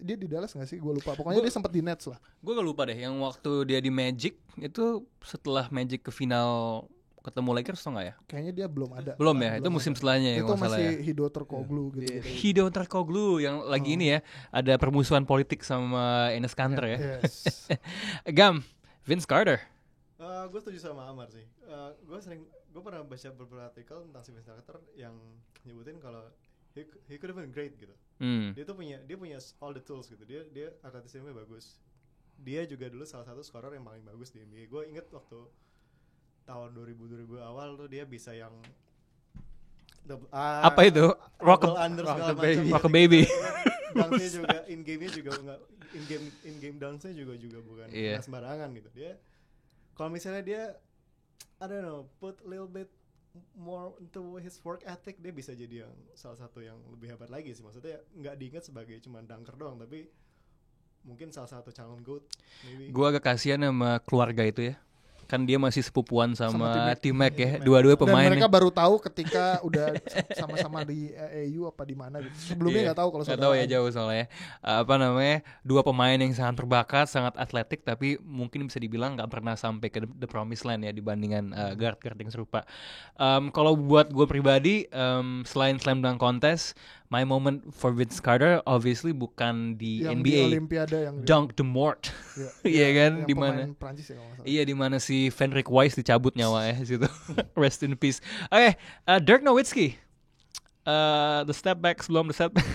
dia di Dallas nggak sih? Gue lupa. Pokoknya dia sempat di Nets lah. Gue gak lupa deh yang waktu dia di Magic itu setelah Magic ke final ketemu Lakers atau nggak ya? Kayaknya dia belum ada. Belum ya, itu musim setelahnya ya. Itu masih ya. Hido Turkoglu gitu. Hido Turkoglu yang lagi ini ya, ada permusuhan politik sama Enes Kanter ya. Yes. Gam, Vince Carter. Gue setuju sama Amar sih. Gue pernah baca beberapa artikel tentang si Vince Carter yang nyebutin kalau he could have been great gitu. Dia punya all the tools gitu. Dia atletisme bagus. Dia juga dulu salah satu scorer yang paling bagus di NBA. Gue inget waktu tahun 2000 awal tuh dia bisa yang apa itu? Rock a baby. Dunk-nya juga in game-nya juga enggak in game dunk-nya juga bukan sembarangan gitu. Dia kalau misalnya dia I don't know, put a little bit more into his work ethic, dia bisa jadi yang salah satu yang lebih hebat lagi sih. Maksudnya nggak diingat sebagai cuma dunker doang, tapi mungkin salah satu calon GOAT. Gue agak kasihan sama keluarga itu ya. Kan dia masih sepupuan sama T-Mac ya, dua-dua pemain. Dan mereka baru tahu ketika udah sama-sama di AU apa di mana gitu. Sebelumnya nggak tahu kalau nggak tahu ya, jauh soalnya. Apa namanya, dua pemain yang sangat berbakat, sangat atletik, tapi mungkin bisa dibilang nggak pernah sampai ke the promised land ya dibandingkan guard-guard yang serupa. Kalau buat gue pribadi, selain Slam Dunk Contest, my moment for Vince Carter obviously bukan di yang NBA. Di Olimpiade yang Dunk the Mort. Iya kan, di mana? Iya, di mana si Fenric Weiss dicabut nyawa ya situ. Rest in peace. Oke, Dirk Nowitzki. The step back sebelum the step back.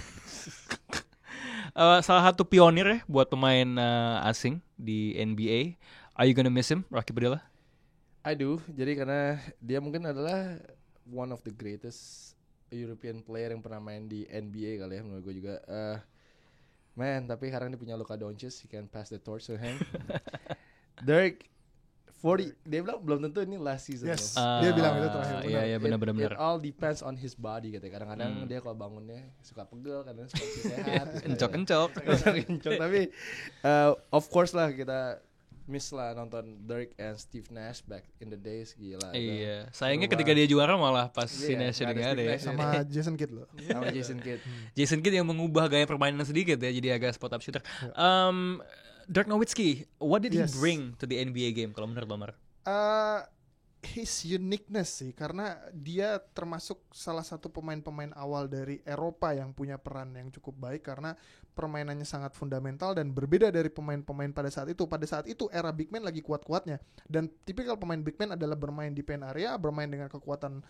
Salah satu pionir ya buat pemain asing di NBA. Are you gonna miss him, Rocky Padilla? I do. Jadi karena dia mungkin adalah one of the greatest European player yang pernah main di NBA kali ya, menurut gue juga. Tapi sekarang dia punya Luka Doncic, he can pass the torch to him. Dirk 40, dia bilang belum tentu ini last season. Yes, dia bilang itu terakhir. Iya benar. It all depends on his body gitu. Kadang-kadang dia kalau bangunnya suka pegel, kadang suka sehat. Kencok. Tapi of course lah kita miss lah nonton Dirk and Steve Nash back in the days, gila. Iya, sayangnya ketika dia juara malah pas si Nash udah ada ya. Sama Jason Kidd loh. Sama Jason Kidd. Jason Kidd yang mengubah gaya permainan sedikit ya, jadi agak spot up shooter. Dirk Nowitzki, what did he bring to the NBA game kalau menurut Omar? his uniqueness sih, karena dia termasuk salah satu pemain-pemain awal dari Eropa yang punya peran yang cukup baik karena permainannya sangat fundamental dan berbeda dari pemain-pemain pada saat itu. Pada saat itu era big man lagi kuat-kuatnya dan tipikal pemain big man adalah bermain di paint area, bermain dengan kekuatan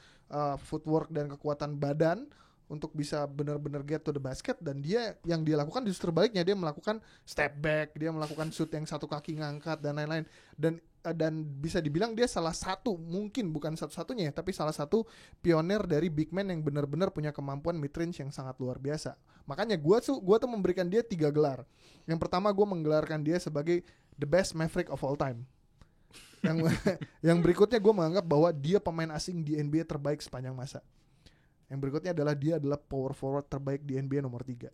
footwork dan kekuatan badan untuk bisa benar-benar get to the basket, dan dia yang dia lakukan justru baliknya, dia melakukan step back, dia melakukan shoot yang satu kaki ngangkat dan lain-lain, dan bisa dibilang dia salah satu, mungkin bukan satu-satunya tapi salah satu pionir dari big man yang benar-benar punya kemampuan mid range yang sangat luar biasa. Makanya gua tuh memberikan dia 3 gelar. Yang pertama gua menggelarkan dia sebagai the best Maverick of all time. Yang berikutnya gue menganggap bahwa dia pemain asing di NBA terbaik sepanjang masa. Yang berikutnya adalah dia adalah power forward terbaik di NBA nomor 3.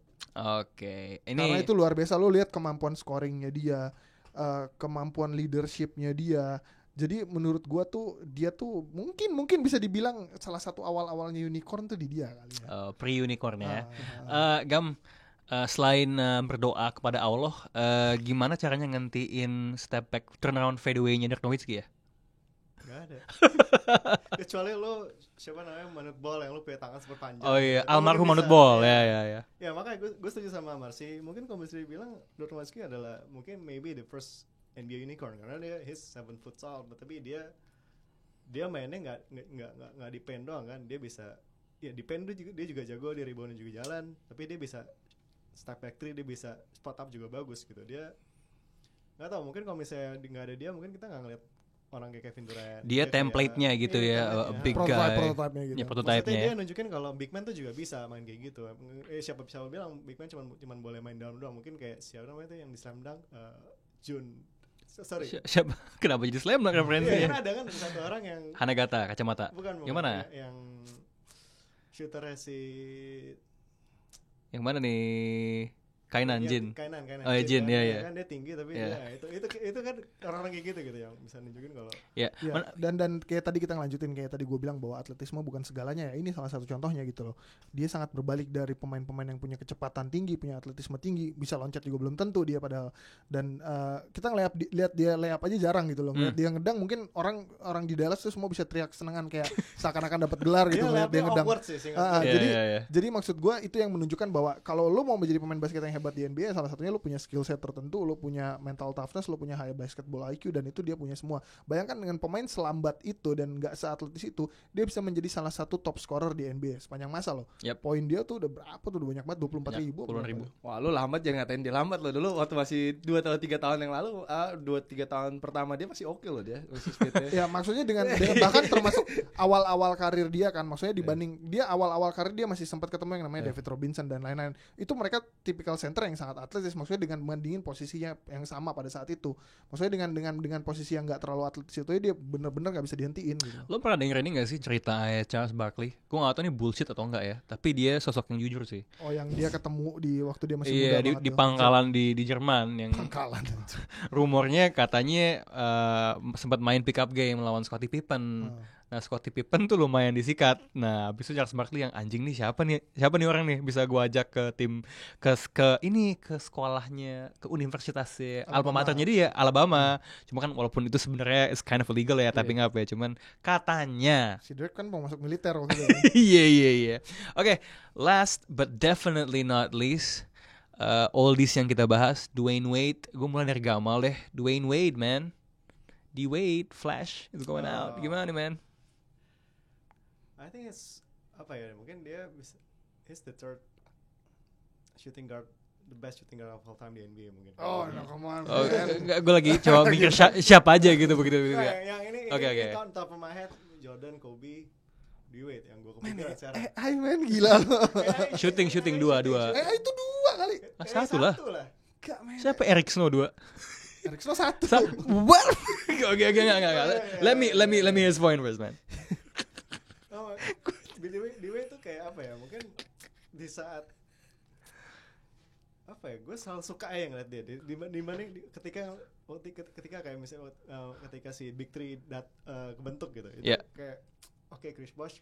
Oke. Karena itu luar biasa, lo lihat kemampuan scoringnya dia, kemampuan leadershipnya dia. Jadi menurut gua tuh dia tuh mungkin bisa dibilang salah satu awal-awalnya unicorn tuh di dia kali ya. Pre-unicorn ya. Gam, selain berdoa kepada Allah, gimana caranya ngentiin step back turnaround fadeaway-nya Dirk Nowitzki ya? Gak ada. Kecuali lo siapa namanya Manute Ball yang lo punya tangan super panjang. Oh iya, Lo almarhum mungkin Manute bisa, Ball ya. ya. Ya makanya gue setuju sama Amar sih. Mungkin kalau bisa dibilang Dirk Nowitzki adalah mungkin maybe the first NBA unicorn karena dia he's 7 foot tall, tapi dia mainnya nggak di paint doang kan. Dia bisa ya di paint dia juga jago, dia rebound juga jalan, tapi dia bisa step back three, dia bisa spot up juga bagus gitu. Dia nggak tahu, mungkin kalau misalnya nggak ada dia mungkin kita nggak ngeliat orang kayak Kevin Durant. Dia template-nya gitu ya, big guy. Prototype-nya gitu. Ya, prototype-nya. Maksudnya Ya. dia nunjukin kalau big man tuh juga bisa main kayak gitu. Siapa bilang big man cuman boleh main dalam doang. Mungkin kayak siapa namanya itu yang di slam dunk, Jun. Sorry. Siapa? Kenapa jadi slam dunk Iya, referensinya? kan ada kan satu orang yang Hanagata, kacamata. bukan Yang mana? Yang shooternya si Yang mana nih? Kainan Jin. Kainan. Oh, Jin, kan, iya. kan dia tinggi tapi Iya. ya itu kan orang-orang kayak gitu yang bisa nunjukin kalau Ya. Ya, dan kayak tadi kita ngelanjutin, kayak tadi gue bilang bahwa atletisme bukan segalanya ya. Ini salah satu contohnya gitu loh. Dia sangat berbalik dari pemain-pemain yang punya kecepatan tinggi, punya atletisme tinggi, bisa loncat juga belum tentu dia padahal. Dan kita lihat dia layup aja jarang gitu loh. Ngeliat dia ngedang, mungkin orang di Dallas tuh semua bisa teriak senengan kayak seakan-akan dapat gelar gitu ngeliat dia ngedang. Jadi maksud gue itu yang menunjukkan bahwa kalau lo mau menjadi pemain basket yang hebat di NBA, salah satunya lo punya skill set tertentu, lo punya mental toughness, lo punya high basketball IQ, dan itu dia punya semua. Bayangkan dengan pemain selambat itu dan nggak seatletis itu, dia bisa menjadi salah satu top scorer di NBA sepanjang masa loh. Yep. Poin dia tuh udah berapa tuh, udah banyak banget, 24.000. 20.000. Wah, lu lambat, jangan ngatain dia lambat lo. Dulu waktu masih 2 atau 3 tahun yang lalu, 2-3 tahun pertama dia masih oke loh dia. Ya maksudnya dengan bahkan termasuk awal-awal karir dia kan, maksudnya dibanding dia awal-awal karir dia masih sempat ketemu yang namanya David Robinson dan lain-lain. Itu mereka tipikal center yang sangat atletis, maksudnya dengan membandingin posisinya yang sama pada saat itu. Maksudnya dengan posisi yang nggak terlalu atletis itu dia bener-bener nggak bisa dihentiin gitu. Lo pernah denger ini gak sih cerita Charles Barkley? Gue gak tau ini bullshit atau enggak ya, tapi dia sosok yang jujur sih. Oh, yang dia ketemu di waktu dia masih Iya, muda di banget. pangkalan di Jerman yang Pangkalan. rumornya katanya sempat main pick up game melawan Scottie Pippen. Nah, Scottie Pippen tuh lumayan disikat. Nah, habis itu Charles Barkley yang anjing nih, siapa nih orang nih bisa gua ajak ke tim ke sekolahnya, ke universitasnya, alma maternya dia, Alabama. Cuma kan walaupun itu sebenarnya is kind of illegal ya, tapping up ya, cuman katanya Si Dirk kan mau masuk militer waktu itu. Iya. Oke, last but definitely not least, oldies yang kita bahas, Dwayne Wade. Gue mulai dari Gamal deh. Dwayne Wade, man. D-Wade, Flash is going out. Gimana nih, man? I think it's apa ya, mungkin dia bisa he's the third shooting guard, the best shooting guard of all time di NBA mungkin. Oh, no, come on. Oh, enggak, gue lagi coba mikir siapa aja gitu begitu ya. Yang ini Oke. on top of my head, Jordan, Kobe, D-Wade yang gue kepikiran sekarang. Hai men, gila lo. Shooting dua. Itu 2 kali. Satu lah. Gak men. Siapa Eric Snow 2? Eric Snow 1. What? Oke, enggak. Let me his point first, man. D-Wade tuh kayak apa ya? Mungkin di saat apa ya? Gue selalu suka ya ngeliat dia. Di mana ketika kayak misalnya ketika si Big Three kebentuk gitu. Itu kayak oke, Chris Bosh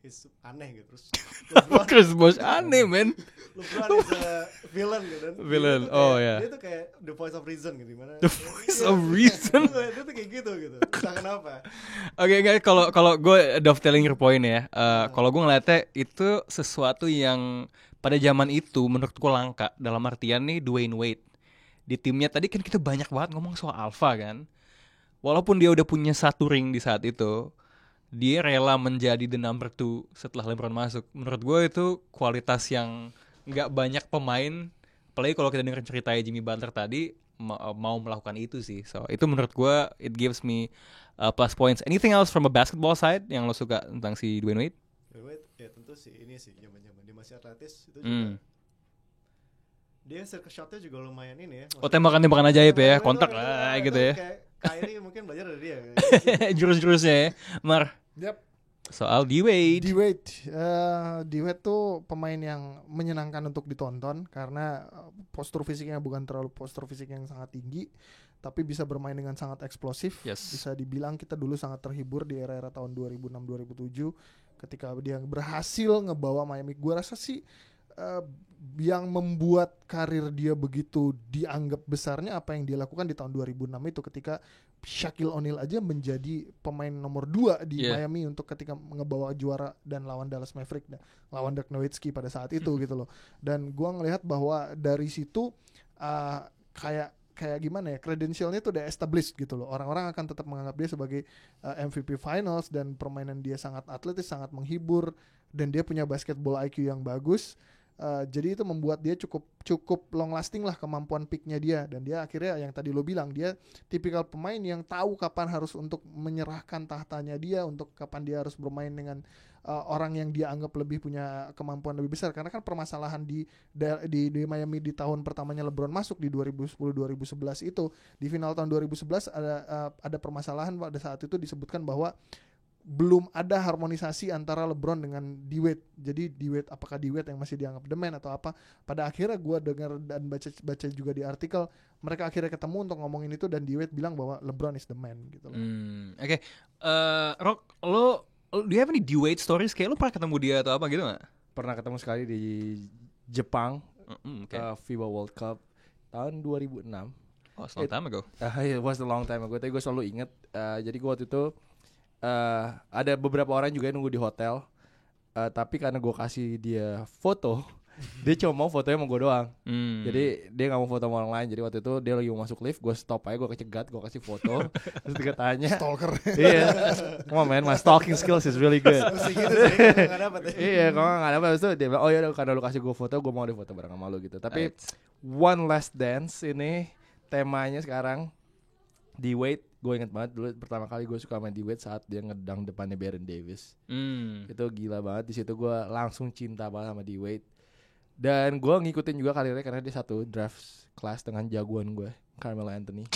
is aneh gitu. Terus Chris Bosh aneh men. LeBron is a villain gitu. Dan Villain, dia tuh oh, kayak- ya. Dia tuh kayak the voice of reason gitu, dimana The voice of reason. Dia tuh kayak gitu. Entah kenapa. Oke guys, kalau gue dovetailing your point ya, kalau gue ngeliatnya itu sesuatu yang pada zaman itu menurut gue langka. Dalam artian nih Dwayne Wade di timnya tadi kan kita banyak banget ngomong soal alpha kan. Walaupun dia udah punya 1 ring di saat itu, dia rela menjadi the number 2 setelah LeBron masuk. Menurut gue itu kualitas yang nggak banyak pemain, apalagi kalau kita dengar ceritanya Jimmy Butler tadi mau melakukan itu sih. So itu menurut gue it gives me plus points. Anything else from a basketball side yang lo suka tentang si Dwayne Wade? Wait, ya tentu sih ini sih zaman-zaman dia masih atletis itu juga. Dia circle shotnya juga lumayan ini ya. Oh, tembakan ajaib ya, Tembakan kontak itu, lah itu gitu ya. Kayak Kyrie mungkin belajar dari dia. Jurus-jurusnya ya. Mar, Yap. soal D-Wade. D-Wade tuh pemain yang menyenangkan untuk ditonton karena postur fisiknya bukan terlalu postur fisik yang sangat tinggi, tapi bisa bermain dengan sangat eksplosif. Yes. Bisa dibilang kita dulu sangat terhibur di era-era tahun 2006-2007 ketika dia berhasil ngebawa Miami. Gua rasa sih yang membuat karir dia begitu dianggap besarnya apa yang dia lakukan di tahun 2006 itu ketika Shaquille O'Neal aja menjadi pemain nomor 2 di Miami untuk ketika ngebawa juara dan lawan Dallas Maverick dan lawan Dirk Nowitzki pada saat itu gitu loh. Dan gua ngelihat bahwa dari situ kayak gimana ya, credentialnya tuh udah established gitu loh. Orang-orang akan tetap menganggap dia sebagai MVP Finals dan permainan dia sangat atletis, sangat menghibur, dan dia punya basketball IQ yang bagus. Jadi itu membuat dia cukup long lasting lah kemampuan picknya dia, dan dia akhirnya yang tadi lo bilang dia tipikal pemain yang tahu kapan harus untuk menyerahkan tahtanya dia, untuk kapan dia harus bermain dengan orang yang dia anggap lebih punya kemampuan lebih besar. Karena kan permasalahan di Miami di tahun pertamanya LeBron masuk di 2010-2011 itu di final tahun 2011 ada permasalahan pada saat itu disebutkan bahwa belum ada harmonisasi antara LeBron dengan D-Wade. Jadi D-Wade, apakah D-Wade yang masih dianggap the man atau apa? Pada akhirnya gue dengar dan baca juga di artikel, mereka akhirnya ketemu untuk ngomongin itu dan D-Wade bilang bahwa LeBron is the man gitu loh. Oke. Rock, lo do you have any D-Wade stories? Kayak lo pernah ketemu dia atau apa gitu gak? Pernah ketemu sekali di Jepang, FIBA World Cup tahun 2006. Oh, long time ago. It was a long time ago. Tapi gue selalu inget. Jadi gue waktu itu ada beberapa orang juga yang nunggu di hotel, tapi karena gue kasih dia foto, dia cuma mau fotonya sama gue doang. Jadi dia nggak mau foto sama orang lain. Jadi waktu itu dia lagi mau masuk lift, gue stop aja, gue kecegat, gue kasih foto. Terus dia tanya, Stalker. iya, come on man, my stalking skills is really good. Mesti gitu sih, nggak dapet ya. Iya, kalau nggak dapet itu dia bilang, oh ya karena lu kasih gue foto, gue mau di foto bareng sama lu gitu. Tapi One Last Dance ini temanya sekarang D-Wade. Gue inget banget dulu pertama kali gue suka main D-Wade saat dia ngedang depannya Baron Davis. Itu gila banget. Di situ gue langsung cinta banget sama D-Wade. Dan gue ngikutin juga karirnya karena dia satu draft class dengan jagoan gue, Carmelo Anthony.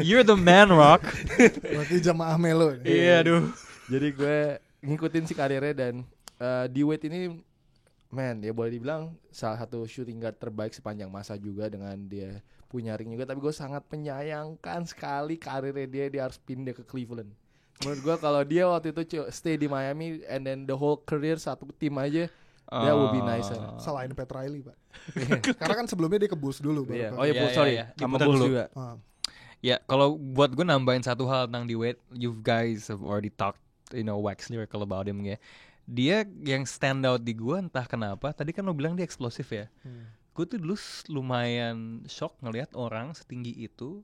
You're the man, Rock. Berarti jamaah Melo. Iya, aduh. Jadi gue ngikutin si karirnya dan D-Wade ini, man, ya boleh dibilang salah satu shooting guard terbaik sepanjang masa juga dengan dia punya ring juga. Tapi gue sangat menyayangkan sekali karirnya dia harus pindah ke Cleveland. Menurut gue kalau dia waktu itu stay di Miami and then the whole career satu tim aja, that would be nicer. Selain Pat Riley, Pak. Karena kan sebelumnya dia ke Bulls dulu baru. Yeah. ke- Oh ya, Iya, sorry, iya, iya. sama Diputar Bulls dulu. juga. Ya, kalau buat gue nambahin satu hal tentang D-Wade, you guys have already talked, wax lyrical about him ya. Dia yang stand out di gue entah kenapa. Tadi kan lo bilang dia eksplosif ya. Gue tuh dulu lumayan shock ngelihat orang setinggi itu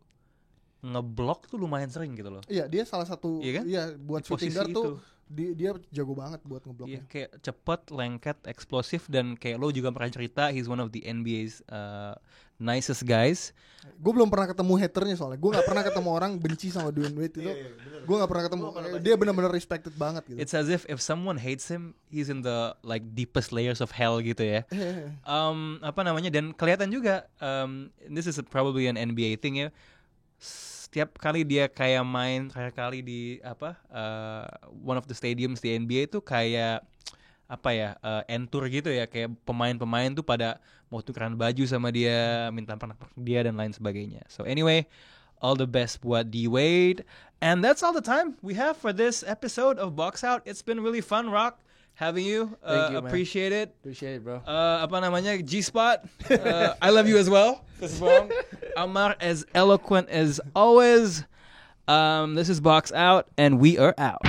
ngeblok tuh lumayan sering gitu loh. Iya, dia salah satu Iya kan? buat Di shooting posisi guard tuh itu. dia jago banget buat Iya, ngebloknya. kayak cepet, lengket, eksplosif, dan kayak lo juga pernah cerita he's one of the NBA's nicest guys. Gue belum pernah ketemu haternya soalnya. Gue nggak pernah ketemu orang benci sama Dwayne Wade itu. Gue nggak pernah ketemu. Dia benar-benar respected banget gitu. It's as if someone hates him, he's in the like deepest layers of hell gitu ya. Apa namanya, dan kelihatan juga this is probably an NBA thing ya. Setiap kali dia kayak main, kayak kali di one of the stadiums di NBA itu kayak entour gitu ya, kayak pemain-pemain tuh pada mau tukeran baju sama dia, minta pernak dia dan lain sebagainya. So anyway, All the best buat D Wade. And that's all the time we have for this episode of Box Out. It's been really fun, Rock, having you. Thank you, man. Appreciate it. Appreciate it, bro. Apa namanya, G-Spot. I love you as well. Amar, as eloquent as always. This is Box Out, and we are out.